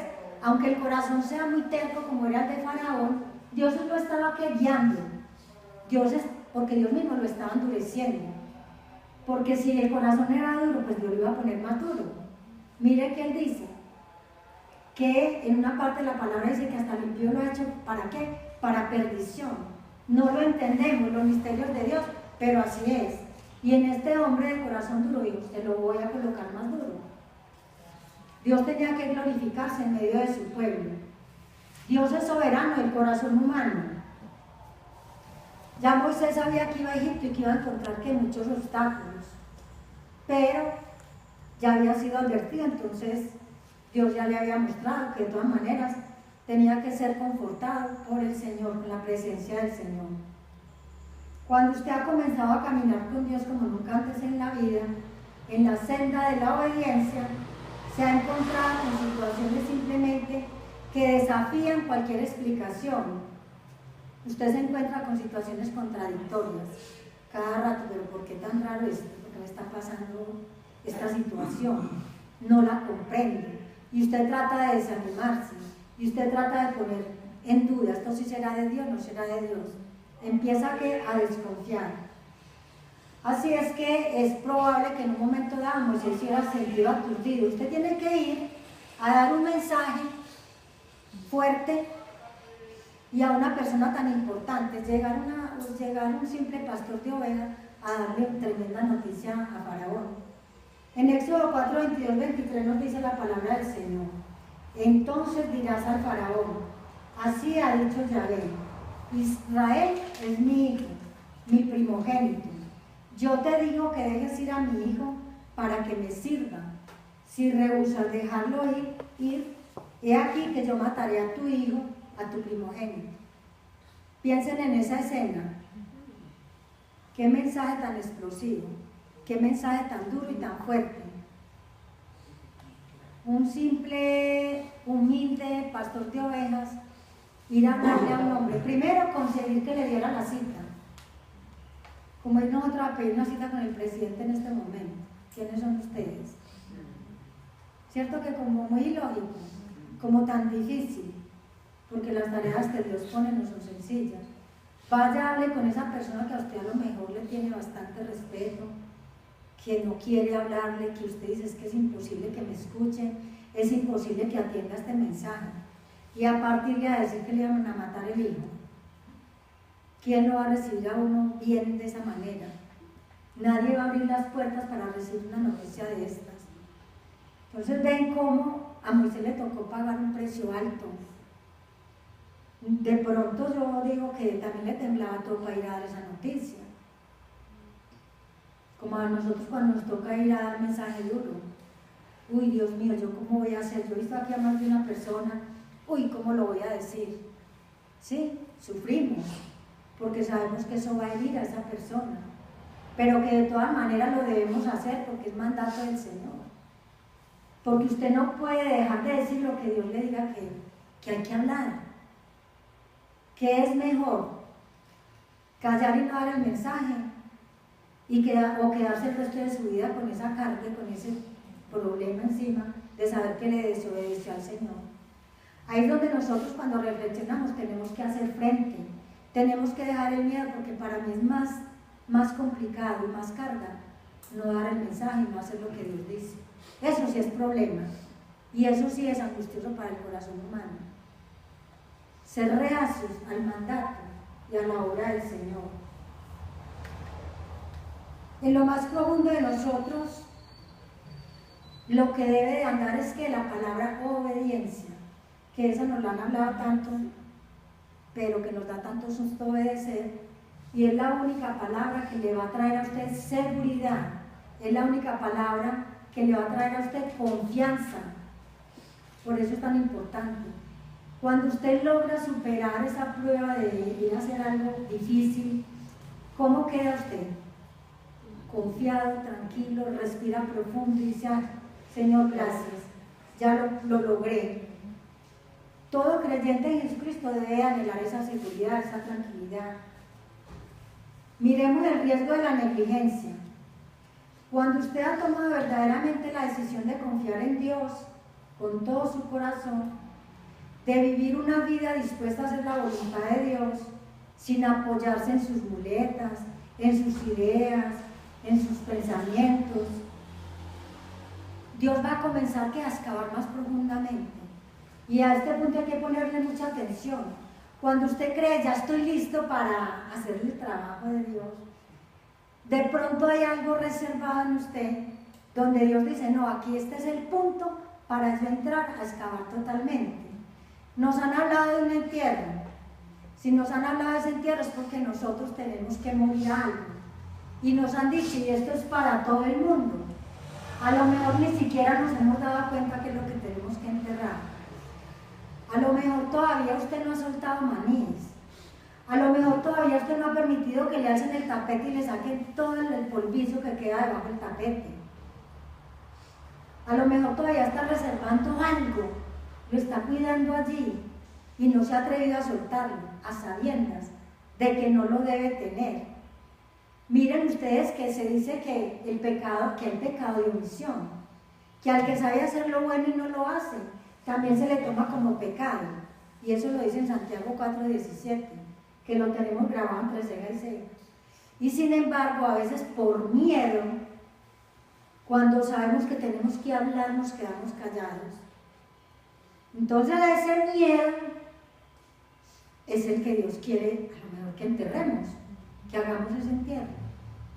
aunque el corazón sea muy terco como era el de Faraón, Dios lo estaba guiando. Porque Dios mismo lo estaba endureciendo. Porque si el corazón era duro, pues Dios lo iba a poner más duro. Mire que él dice que en una parte de la palabra dice que hasta el impío lo ha hecho, ¿para qué? Para perdición. No lo entendemos, los misterios de Dios, pero así es. Y en este hombre de corazón duro, dijo, te lo voy a colocar más duro. Dios tenía que glorificarse en medio de su pueblo. Dios es soberano del corazón humano. Ya Moisés sabía que iba a Egipto y que iba a encontrar que muchos obstáculos, pero ya había sido advertido. Entonces Dios ya le había mostrado que de todas maneras tenía que ser confortado por el Señor, con la presencia del Señor. Cuando usted ha comenzado a caminar con Dios como nunca antes en la vida, en la senda de la obediencia, se ha encontrado con situaciones simplemente que desafían cualquier explicación. Usted se encuentra con situaciones contradictorias cada rato, pero ¿por qué tan raro esto? ¿Por qué me está pasando esta situación? No la comprende. Y usted trata de desanimarse, y usted trata de poner en duda, ¿esto sí será de Dios o no será de Dios? Empieza a desconfiar. Así es que es probable que en un momento dado Moisés se hubiera sentido aturdido. Usted tiene que ir a dar un mensaje fuerte y a una persona tan importante, llegar un simple pastor de ovejas a darle tremenda noticia a Faraón. En Éxodo 4, 22, 23 nos dice la palabra del Señor. Entonces dirás al Faraón, así ha dicho Yahvé, Israel es mi hijo, mi primogénito. Yo te digo que dejes ir a mi hijo para que me sirva. Si rehusas dejarlo ir, he aquí que yo mataré a tu hijo, a tu primogénito. Piensen en esa escena. Qué mensaje tan explosivo, qué mensaje tan duro y tan fuerte. Un simple, humilde pastor de ovejas ir a hablarle a un hombre, primero conseguir que le diera la cita, como ir nosotros a pedir una cita con el presidente en este momento. ¿Quiénes son ustedes? Cierto que como muy ilógico, como tan difícil, porque las tareas que Dios pone no son sencillas. Vaya, hable con esa persona que a usted a lo mejor le tiene bastante respeto, que no quiere hablarle, que usted dice es que es imposible que me escuche, es imposible que atienda este mensaje. Y a partir de decir que le iban a matar el hijo, ¿quién lo va a recibir a uno bien de esa manera? Nadie va a abrir las puertas para recibir una noticia de estas. Entonces ven cómo a Moisés le tocó pagar un precio alto. De pronto yo digo que también le temblaba todo para ir a dar esa noticia. Como a nosotros cuando nos toca ir a dar mensaje duro. Uy, Dios mío, ¿yo cómo voy a hacer? Yo he visto aquí a más de una persona. Uy, ¿cómo lo voy a decir? Sí, sufrimos, porque sabemos que eso va a herir a esa persona, pero que de todas maneras lo debemos hacer porque es mandato del Señor. Porque usted no puede dejar de decir lo que Dios le diga que hay que hablar. ¿Qué es mejor? Callar y no dar el mensaje o quedarse el resto de su vida con esa carga, con ese problema encima de saber que le desobedeció al Señor. Ahí es donde nosotros cuando reflexionamos tenemos que hacer frente, tenemos que dejar el miedo, porque para mí es más complicado y más carga no dar el mensaje y no hacer lo que Dios dice. Eso sí es problema. Y eso sí es angustioso para el corazón humano. Ser reacios al mandato y a la obra del Señor. En lo más profundo de nosotros, lo que debe de andar es que la palabra obediencia, que esa nos la han hablado tanto, pero que nos da tanto susto obedecer, y es la única palabra que le va a traer a usted seguridad, es la única palabra que le va a traer a usted confianza. Por eso es tan importante. Cuando usted logra superar esa prueba de ir a hacer algo difícil, ¿cómo queda usted? Confiado, tranquilo, respira profundo y dice: Señor, gracias, ya lo logré. Todo creyente en Jesucristo debe anhelar esa seguridad, esa tranquilidad. Miremos el riesgo de la negligencia. Cuando usted ha tomado verdaderamente la decisión de confiar en Dios con todo su corazón, de vivir una vida dispuesta a hacer la voluntad de Dios, sin apoyarse en sus muletas, en sus ideas, en sus pensamientos, Dios va a comenzar a excavar más profundamente. Y a este punto hay que ponerle mucha atención. Cuando usted cree, ya estoy listo para hacer el trabajo de Dios, de pronto hay algo reservado en usted, donde Dios dice: no, aquí este es el punto para yo entrar a excavar totalmente. Nos han hablado de un entierro. Si nos han hablado de ese entierro es porque nosotros tenemos que morir a algo. Y nos han dicho: y esto es para todo el mundo. A lo mejor ni siquiera nos hemos dado cuenta que es lo que tenemos que enterrar. A lo mejor todavía usted no ha soltado maníes. A lo mejor todavía usted no ha permitido que le alcen el tapete y le saquen todo el polvillo que queda debajo del tapete. A lo mejor todavía está reservando algo, lo está cuidando allí y no se ha atrevido a soltarlo, a sabiendas de que no lo debe tener. Miren ustedes que se dice que hay pecado de omisión, que al que sabe hacer lo bueno y no lo hace, también se le toma como pecado. Y eso lo dice en Santiago 4:17, que lo tenemos grabado entre ceja y ceja. Y sin embargo, a veces por miedo, cuando sabemos que tenemos que hablar, nos quedamos callados. Entonces ese miedo es el que Dios quiere, a lo mejor, que enterremos, que hagamos ese entierro.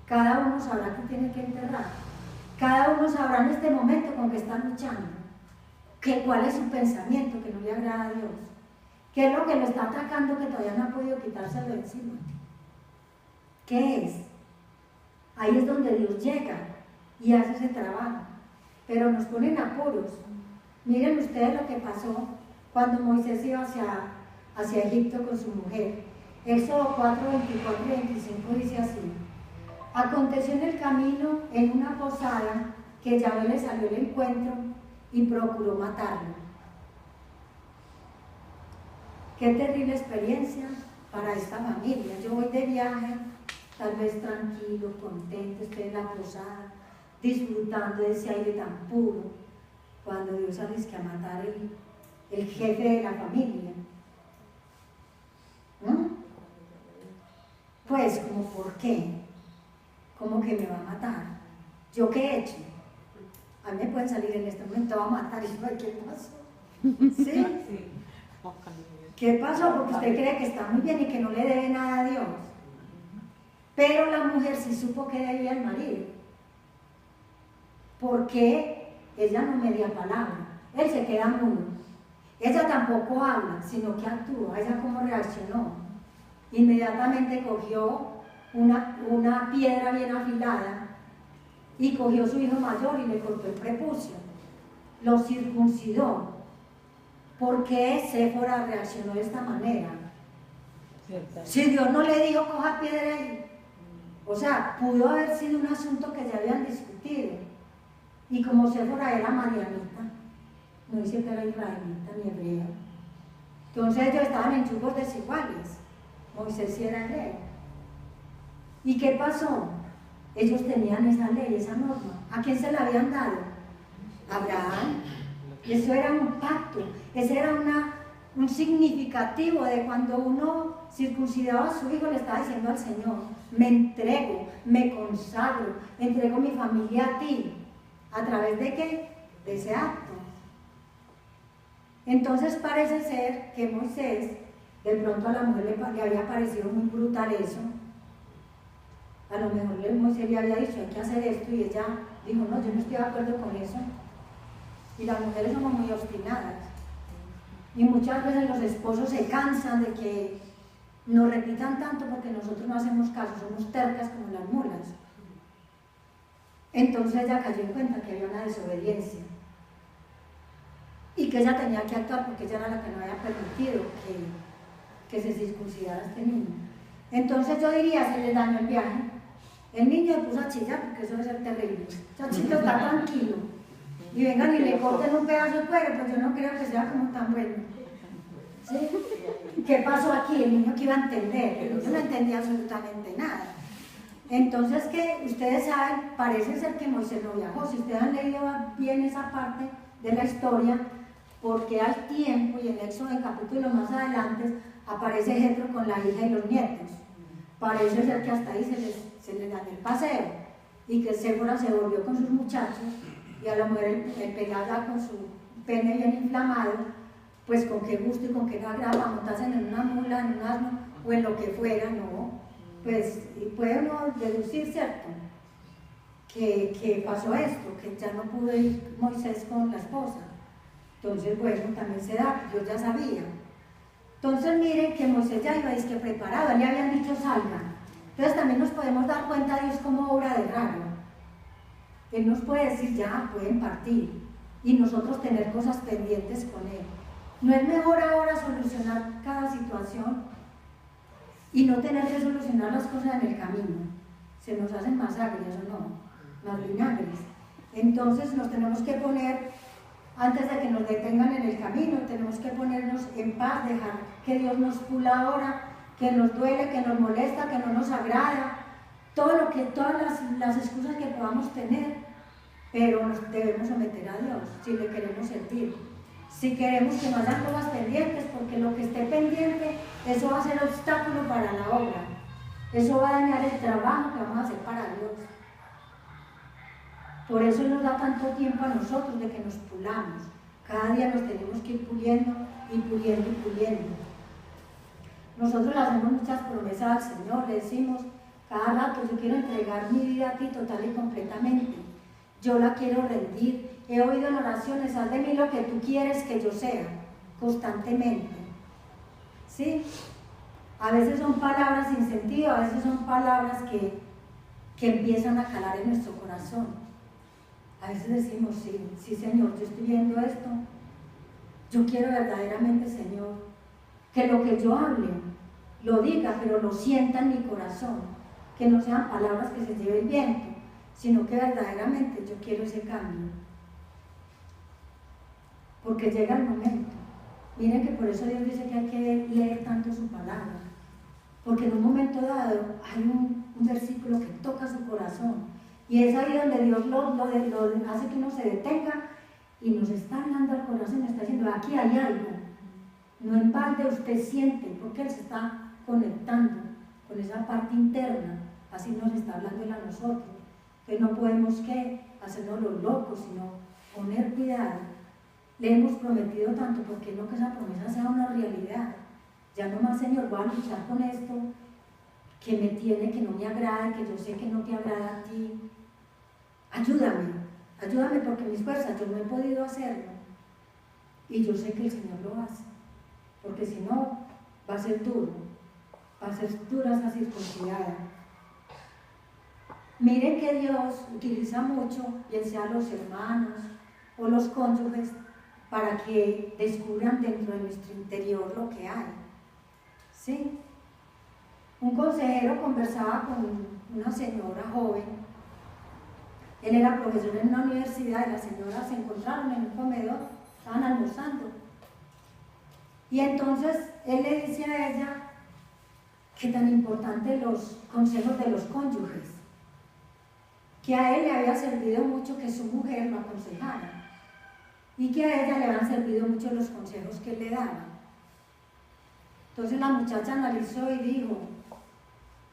Cada uno sabrá que tiene que enterrar. Cada uno sabrá en este momento con qué está luchando, cuál es su pensamiento que no le agrada a Dios, qué es lo que lo está atacando que todavía no ha podido quitárselo de encima. ¿Qué es? Ahí es donde Dios llega y hace ese trabajo, pero nos ponen apuros. Miren ustedes lo que pasó cuando Moisés iba hacia Egipto con su mujer. Éxodo 4, 24 y 25 dice así: aconteció en el camino, en una posada, que Yahvé le salió al encuentro y procuró matarlo. Qué terrible experiencia para esta familia. Yo voy de viaje, tal vez tranquilo, contento, estoy en la posada, disfrutando de ese aire tan puro, cuando Dios sale a matar el jefe de la familia. ¿No? Pues, ¿como por qué? ¿Cómo que me va a matar? ¿Yo qué he hecho? A mí me pueden salir en este momento, va a matar, y yo, ¿qué pasó? ¿Sí? ¿Qué pasó? Porque usted cree que está muy bien y que no le debe nada a Dios. Pero la mujer sí supo que debía al marido. Porque ella no media palabra, él se queda mudo. Ella tampoco habla, sino que actúa. Ella cómo reaccionó. Inmediatamente cogió una piedra bien afilada y cogió a su hijo mayor y le cortó el prepucio. Lo circuncidó. ¿Por qué Séfora reaccionó de esta manera? Si Dios no le dijo coja piedra ahí. O sea, pudo haber sido un asunto que ya habían discutido. Y como Séfora era marianita, no dice que era israelita ni hebrea, entonces ellos estaban en yugos desiguales. Moisés sí era ley. ¿Y qué pasó? Ellos tenían esa ley, esa norma. ¿A quién se la habían dado? A Abraham. Y eso era un pacto, ese era un significativo de cuando uno circuncidaba a su hijo, le estaba diciendo al Señor: me entrego, me consagro, entrego mi familia a ti. ¿A través de qué? De ese acto. Entonces parece ser que Moisés, de pronto a la mujer le había parecido muy brutal eso. A lo mejor Moisés le había dicho, hay que hacer esto, y ella dijo, no, yo no estoy de acuerdo con eso. Y las mujeres somos muy obstinadas. Y muchas veces los esposos se cansan de que nos repitan tanto porque nosotros no hacemos caso, somos tercas como las mulas. Entonces ella cayó en cuenta que había una desobediencia y que ella tenía que actuar porque ella era la que no había permitido que se circuncidara este niño. Entonces yo diría, se le dañó el viaje. El niño le puso a chillar porque eso debe ser terrible. Chachito está tranquilo y vengan y le corten un pedazo de cuero, pues yo no creo que sea como tan bueno. ¿Sí? ¿Qué pasó aquí? El niño que iba a entender, yo no entendía absolutamente nada. Entonces, que ustedes saben, parece ser que Moisés no viajó. Si ustedes han leído bien esa parte de la historia, porque hay tiempo, y en Éxodo, en capítulos más adelante, aparece Jetro con la hija y los nietos. Parece ser que hasta ahí se les dañó el paseo, y que Séfora se volvió con sus muchachos, y a la mujer el pegada con su pene bien inflamado, pues con qué gusto y con qué agrado montarse en una mula, en un asno, o en lo que fuera, no. Pues puede uno deducir, ¿cierto?, que pasó esto, que ya no pudo ir Moisés con la esposa. Entonces, bueno, también se da, Dios ya sabía. Entonces, miren que Moisés ya iba disque preparado, le habían dicho salgan. Entonces, también nos podemos dar cuenta Dios como obra de raro. Él nos puede decir, ya, pueden partir, y nosotros tener cosas pendientes con Él. ¿No es mejor ahora solucionar cada situación y no tener que solucionar las cosas en el camino? Se nos hacen más agrias, ¿o no? Más vinagres. Entonces nos tenemos que poner, antes de que nos detengan en el camino, tenemos que ponernos en paz, dejar que Dios nos pula ahora, que nos duele, que nos molesta, que no nos agrada, todas las excusas que podamos tener, pero nos debemos someter a Dios si le queremos servir. Si queremos que no hayan cosas pendientes, porque lo que esté pendiente, eso va a ser obstáculo para la obra. Eso va a dañar el trabajo que vamos a hacer para Dios. Por eso nos da tanto tiempo a nosotros de que nos pulamos. Cada día nos tenemos que ir puliendo y puliendo y puliendo. Nosotros le hacemos muchas promesas al Señor, le decimos cada rato, yo quiero entregar mi vida a ti total y completamente. Yo la quiero rendir. He oído en oraciones, haz de mí lo que tú quieres que yo sea, constantemente. ¿Sí? A veces son palabras sin sentido, a veces son palabras que empiezan a calar en nuestro corazón. A veces decimos, sí Señor, yo estoy viendo esto. Yo quiero verdaderamente, Señor, que lo que yo hable, lo diga, pero lo sienta en mi corazón. Que no sean palabras que se lleven el viento, sino que verdaderamente yo quiero ese cambio. Porque llega el momento. Miren que por eso Dios dice que hay que leer tanto su palabra. Porque en un momento dado hay un versículo que toca su corazón. Y es ahí donde Dios lo hace que uno se detenga y nos está hablando al corazón y nos está diciendo, aquí hay algo. No en balde usted siente, porque Él se está conectando con esa parte interna. Así nos está hablando Él a nosotros. Que no podemos hacernos los locos, sino poner cuidado. Le hemos prometido tanto, porque no que esa promesa sea una realidad. Ya no más, Señor, voy a luchar con esto que me tiene, que no me agrada, que yo sé que no te agrada a ti. Ayúdame porque mis fuerzas, yo no he podido hacerlo. Y yo sé que el Señor lo hace, porque si no, va a ser duro, va a ser dura esa circuncidada. Miren que Dios utiliza mucho, bien sea los hermanos o los cónyuges, para que descubran dentro de nuestro interior lo que hay. ¿Sí? Un consejero conversaba con una señora joven. Él era profesor en una universidad y las señoras se encontraron en un comedor, estaban almorzando. Y entonces él le dice a ella que tan importantes los consejos de los cónyuges, que a él le había servido mucho que su mujer lo aconsejara. Y que a ella le habían servido mucho los consejos que él le daba. Entonces la muchacha analizó y dijo,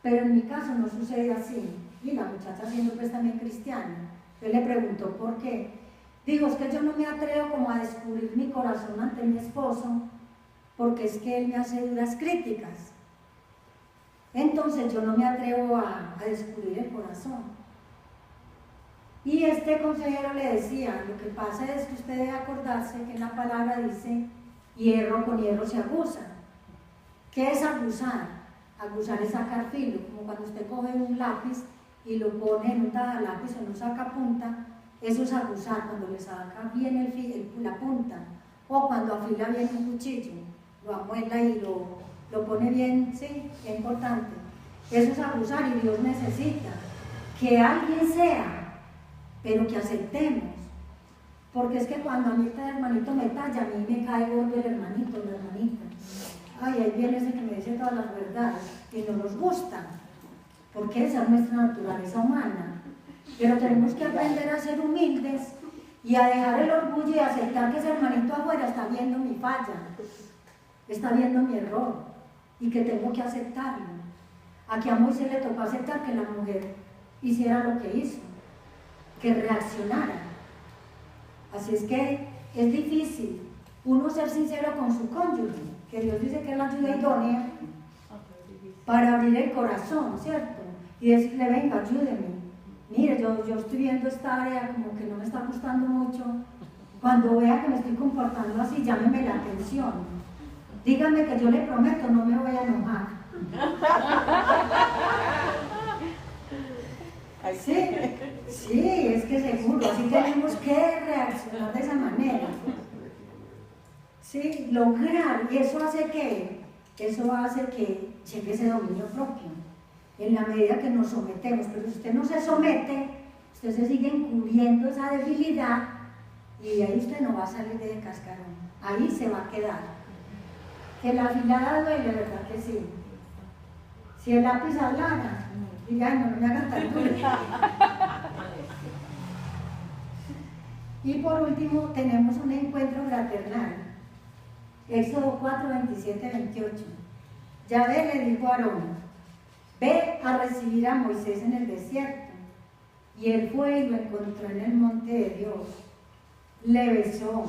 pero en mi caso no sucede así. Y la muchacha, siendo pues también cristiana, él le preguntó por qué. dijo, es que yo no me atrevo como a descubrir mi corazón ante mi esposo, porque es que él me hace dudas críticas. Entonces yo no me atrevo a descubrir el corazón. Y este consejero le decía, lo que pasa es que usted debe acordarse que en la palabra dice, hierro con hierro se aguza. ¿Qué es aguzar? Aguzar es sacar filo, como cuando usted coge un lápiz y lo pone en un lápiz o en un sacapunta, eso es aguzar, cuando le saca bien la punta, o cuando afila bien un cuchillo, lo amuela y lo pone bien, sí, es importante. Eso es aguzar y Dios necesita que alguien sea, pero que aceptemos. Porque es que cuando a mí este hermanito me talla, a mí me cae gordo el hermanito, la hermanita. Ay, ahí viene ese que me dice todas las verdades y no nos gusta, porque esa es nuestra naturaleza humana. Pero tenemos que aprender a ser humildes y a dejar el orgullo y aceptar que ese hermanito afuera está viendo mi falla, está viendo mi error y que tengo que aceptarlo. Aquí a Moisés le tocó aceptar que la mujer hiciera lo que hizo, que reaccionara. Así es que es difícil uno ser sincero con su cónyuge, que Dios dice que es la ayuda idónea para abrir el corazón, ¿cierto? Y decirle, venga, ayúdeme. Mire, yo estoy viendo esta área como que no me está gustando mucho. Cuando vea que me estoy comportando así, llámeme la atención. Dígame que yo le prometo, no me voy a enojar. Sí, es que seguro, así tenemos que reaccionar de esa manera. Sí, lograr, y eso hace que llegue ese dominio propio, en la medida que nos sometemos. Pero si usted no se somete, usted se sigue encubriendo esa debilidad y de ahí usted no va a salir de cascarón, ahí se va a quedar. Que la afilada duele, ¿verdad que sí? Si el lápiz hablara, diría, no me hagan tan duro. Y por último tenemos un encuentro fraternal. Éxodo 4, 27, 28. Yahvé le dijo a Aarón, ve a recibir a Moisés en el desierto. Y él fue y lo encontró en el monte de Dios. Le besó.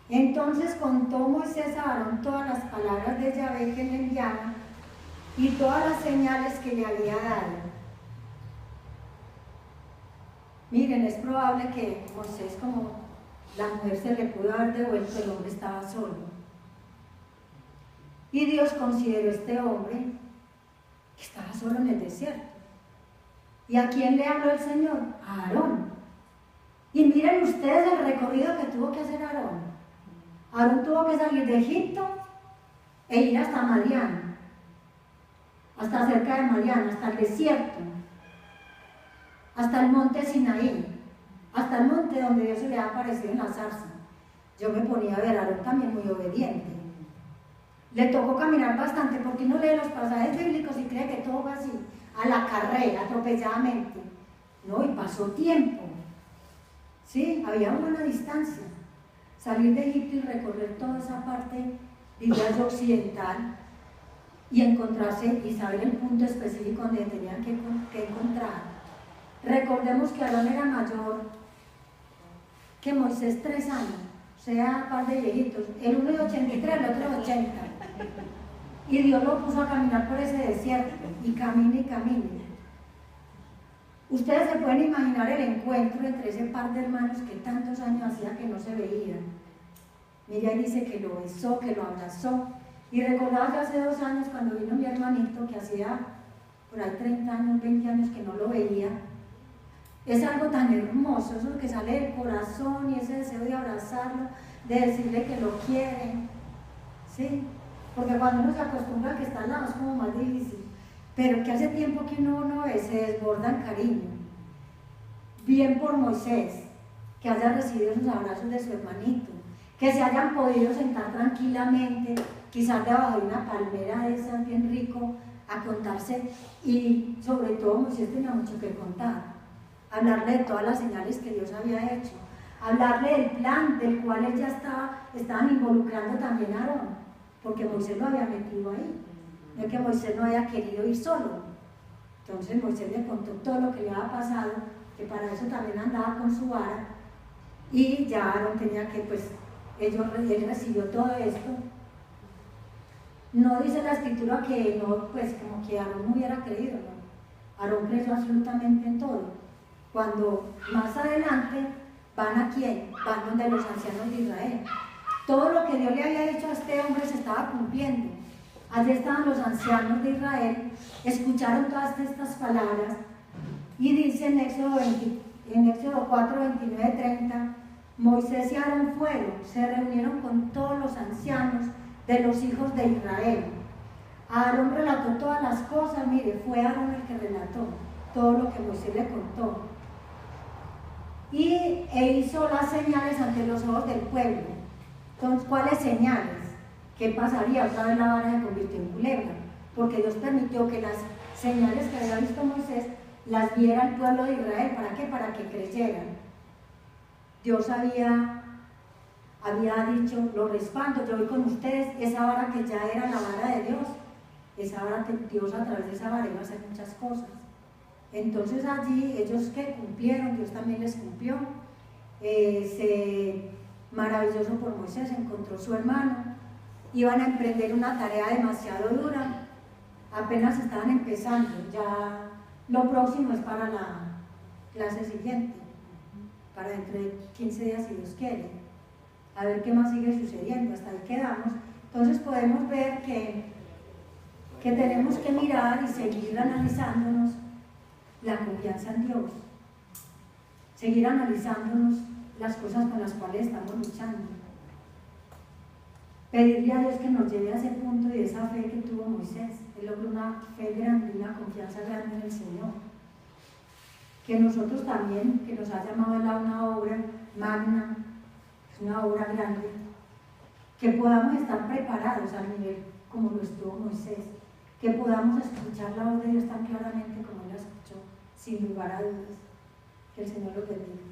Entonces contó Moisés a Aarón todas las palabras de Yahvé que le enviaba y todas las señales que le había dado. Miren, es probable que Moisés, como la mujer se le pudo haber devuelto, el hombre estaba solo. Y Dios consideró a este hombre que estaba solo en el desierto. ¿Y a quién le habló el Señor? A Aarón. Y miren ustedes el recorrido que tuvo que hacer Aarón. Aarón tuvo que salir de Egipto e ir hasta Madián, hasta cerca de Madián, hasta el desierto, hasta el monte Sinaí, hasta el monte donde Dios se le ha aparecido en la zarza. Yo me ponía a ver a Aarón también muy obediente. Le tocó caminar bastante porque uno lee los pasajes bíblicos y cree que todo va así, a la carrera, atropelladamente. No, y pasó tiempo. Sí, había una buena distancia. Salir de Egipto y recorrer toda esa parte, diría yo, occidental, y encontrarse y saber el punto específico donde tenían que encontrar. Recordemos que Aarón era mayor que Moisés 3 años, o sea, un par de viejitos, el uno de 83, el otro de 80. Y Dios lo puso a caminar por ese desierto, y camine y camine. Ustedes se pueden imaginar el encuentro entre ese par de hermanos que tantos años hacía que no se veían. Mira, ahí dice que lo besó, que lo abrazó. Y recordaba yo hace 2 años cuando vino mi hermanito, que hacía por ahí 30 años, 20 años que no lo veía. Es algo tan hermoso, eso que sale del corazón y ese deseo de abrazarlo, de decirle que lo quieren. ¿Sí? Porque cuando uno se acostumbra a que está al lado es como más difícil. Pero que hace tiempo que uno no ve, se desborda en cariño. Bien por Moisés, que haya recibido los abrazos de su hermanito, que se hayan podido sentar tranquilamente, quizás debajo de una palmera de esas bien rico, a contarse. Y sobre todo Moisés tenía mucho que contar, hablarle de todas las señales que Dios había hecho, hablarle del plan del cual él ya estaban involucrando también a Aarón, porque Moisés lo había metido ahí. No es que Moisés no haya querido ir solo. Entonces Moisés le contó todo lo que le había pasado, que para eso también andaba con su vara, y ya Aarón tenía que, pues, él recibió todo esto. No dice la escritura que no, pues como que Aarón no hubiera creído, no. Aarón creyó absolutamente en todo. Cuando más adelante van a quién, van donde los ancianos de Israel. Todo lo que Dios le había dicho a este hombre se estaba cumpliendo. Allí estaban los ancianos de Israel, escucharon todas estas palabras y dice en Éxodo 4, 29, 30, Moisés y Aarón se reunieron con todos los ancianos de los hijos de Israel. Aarón relató todas las cosas, mire, fue Aarón el que relató todo lo que Moisés le contó. E hizo las señales ante los ojos del pueblo. Entonces, ¿cuáles señales? ¿Qué pasaría? Otra vez la vara se convirtió en culebra, porque Dios permitió que las señales que había visto Moisés las viera el pueblo de Israel. ¿Para qué? Para que creyeran. Dios había dicho, lo respaldo, yo voy con ustedes, esa vara que ya era la vara de Dios, esa vara de Dios, a través de esa vara iba a hacer muchas cosas. Entonces allí ellos que cumplieron, Dios también les cumplió. Maravilloso por Moisés, encontró su hermano, iban a emprender una tarea demasiado dura, apenas estaban empezando, ya lo próximo es para la clase siguiente, para dentro de 15 días si Dios quiere, a ver qué más sigue sucediendo, hasta ahí quedamos. Entonces podemos ver que tenemos que mirar y seguir analizándonos la confianza en Dios, seguir analizándonos las cosas con las cuales estamos luchando, pedirle a Dios que nos lleve a ese punto y esa fe que tuvo Moisés. Él logró una fe grande y una confianza grande en el Señor, que nosotros también, que nos ha llamado a una obra magna, es una obra grande, que podamos estar preparados al nivel como lo estuvo Moisés, que podamos escuchar la voz de Dios tan claramente como Él la escuchó, sin lugar a dudas. Que el Señor los bendiga.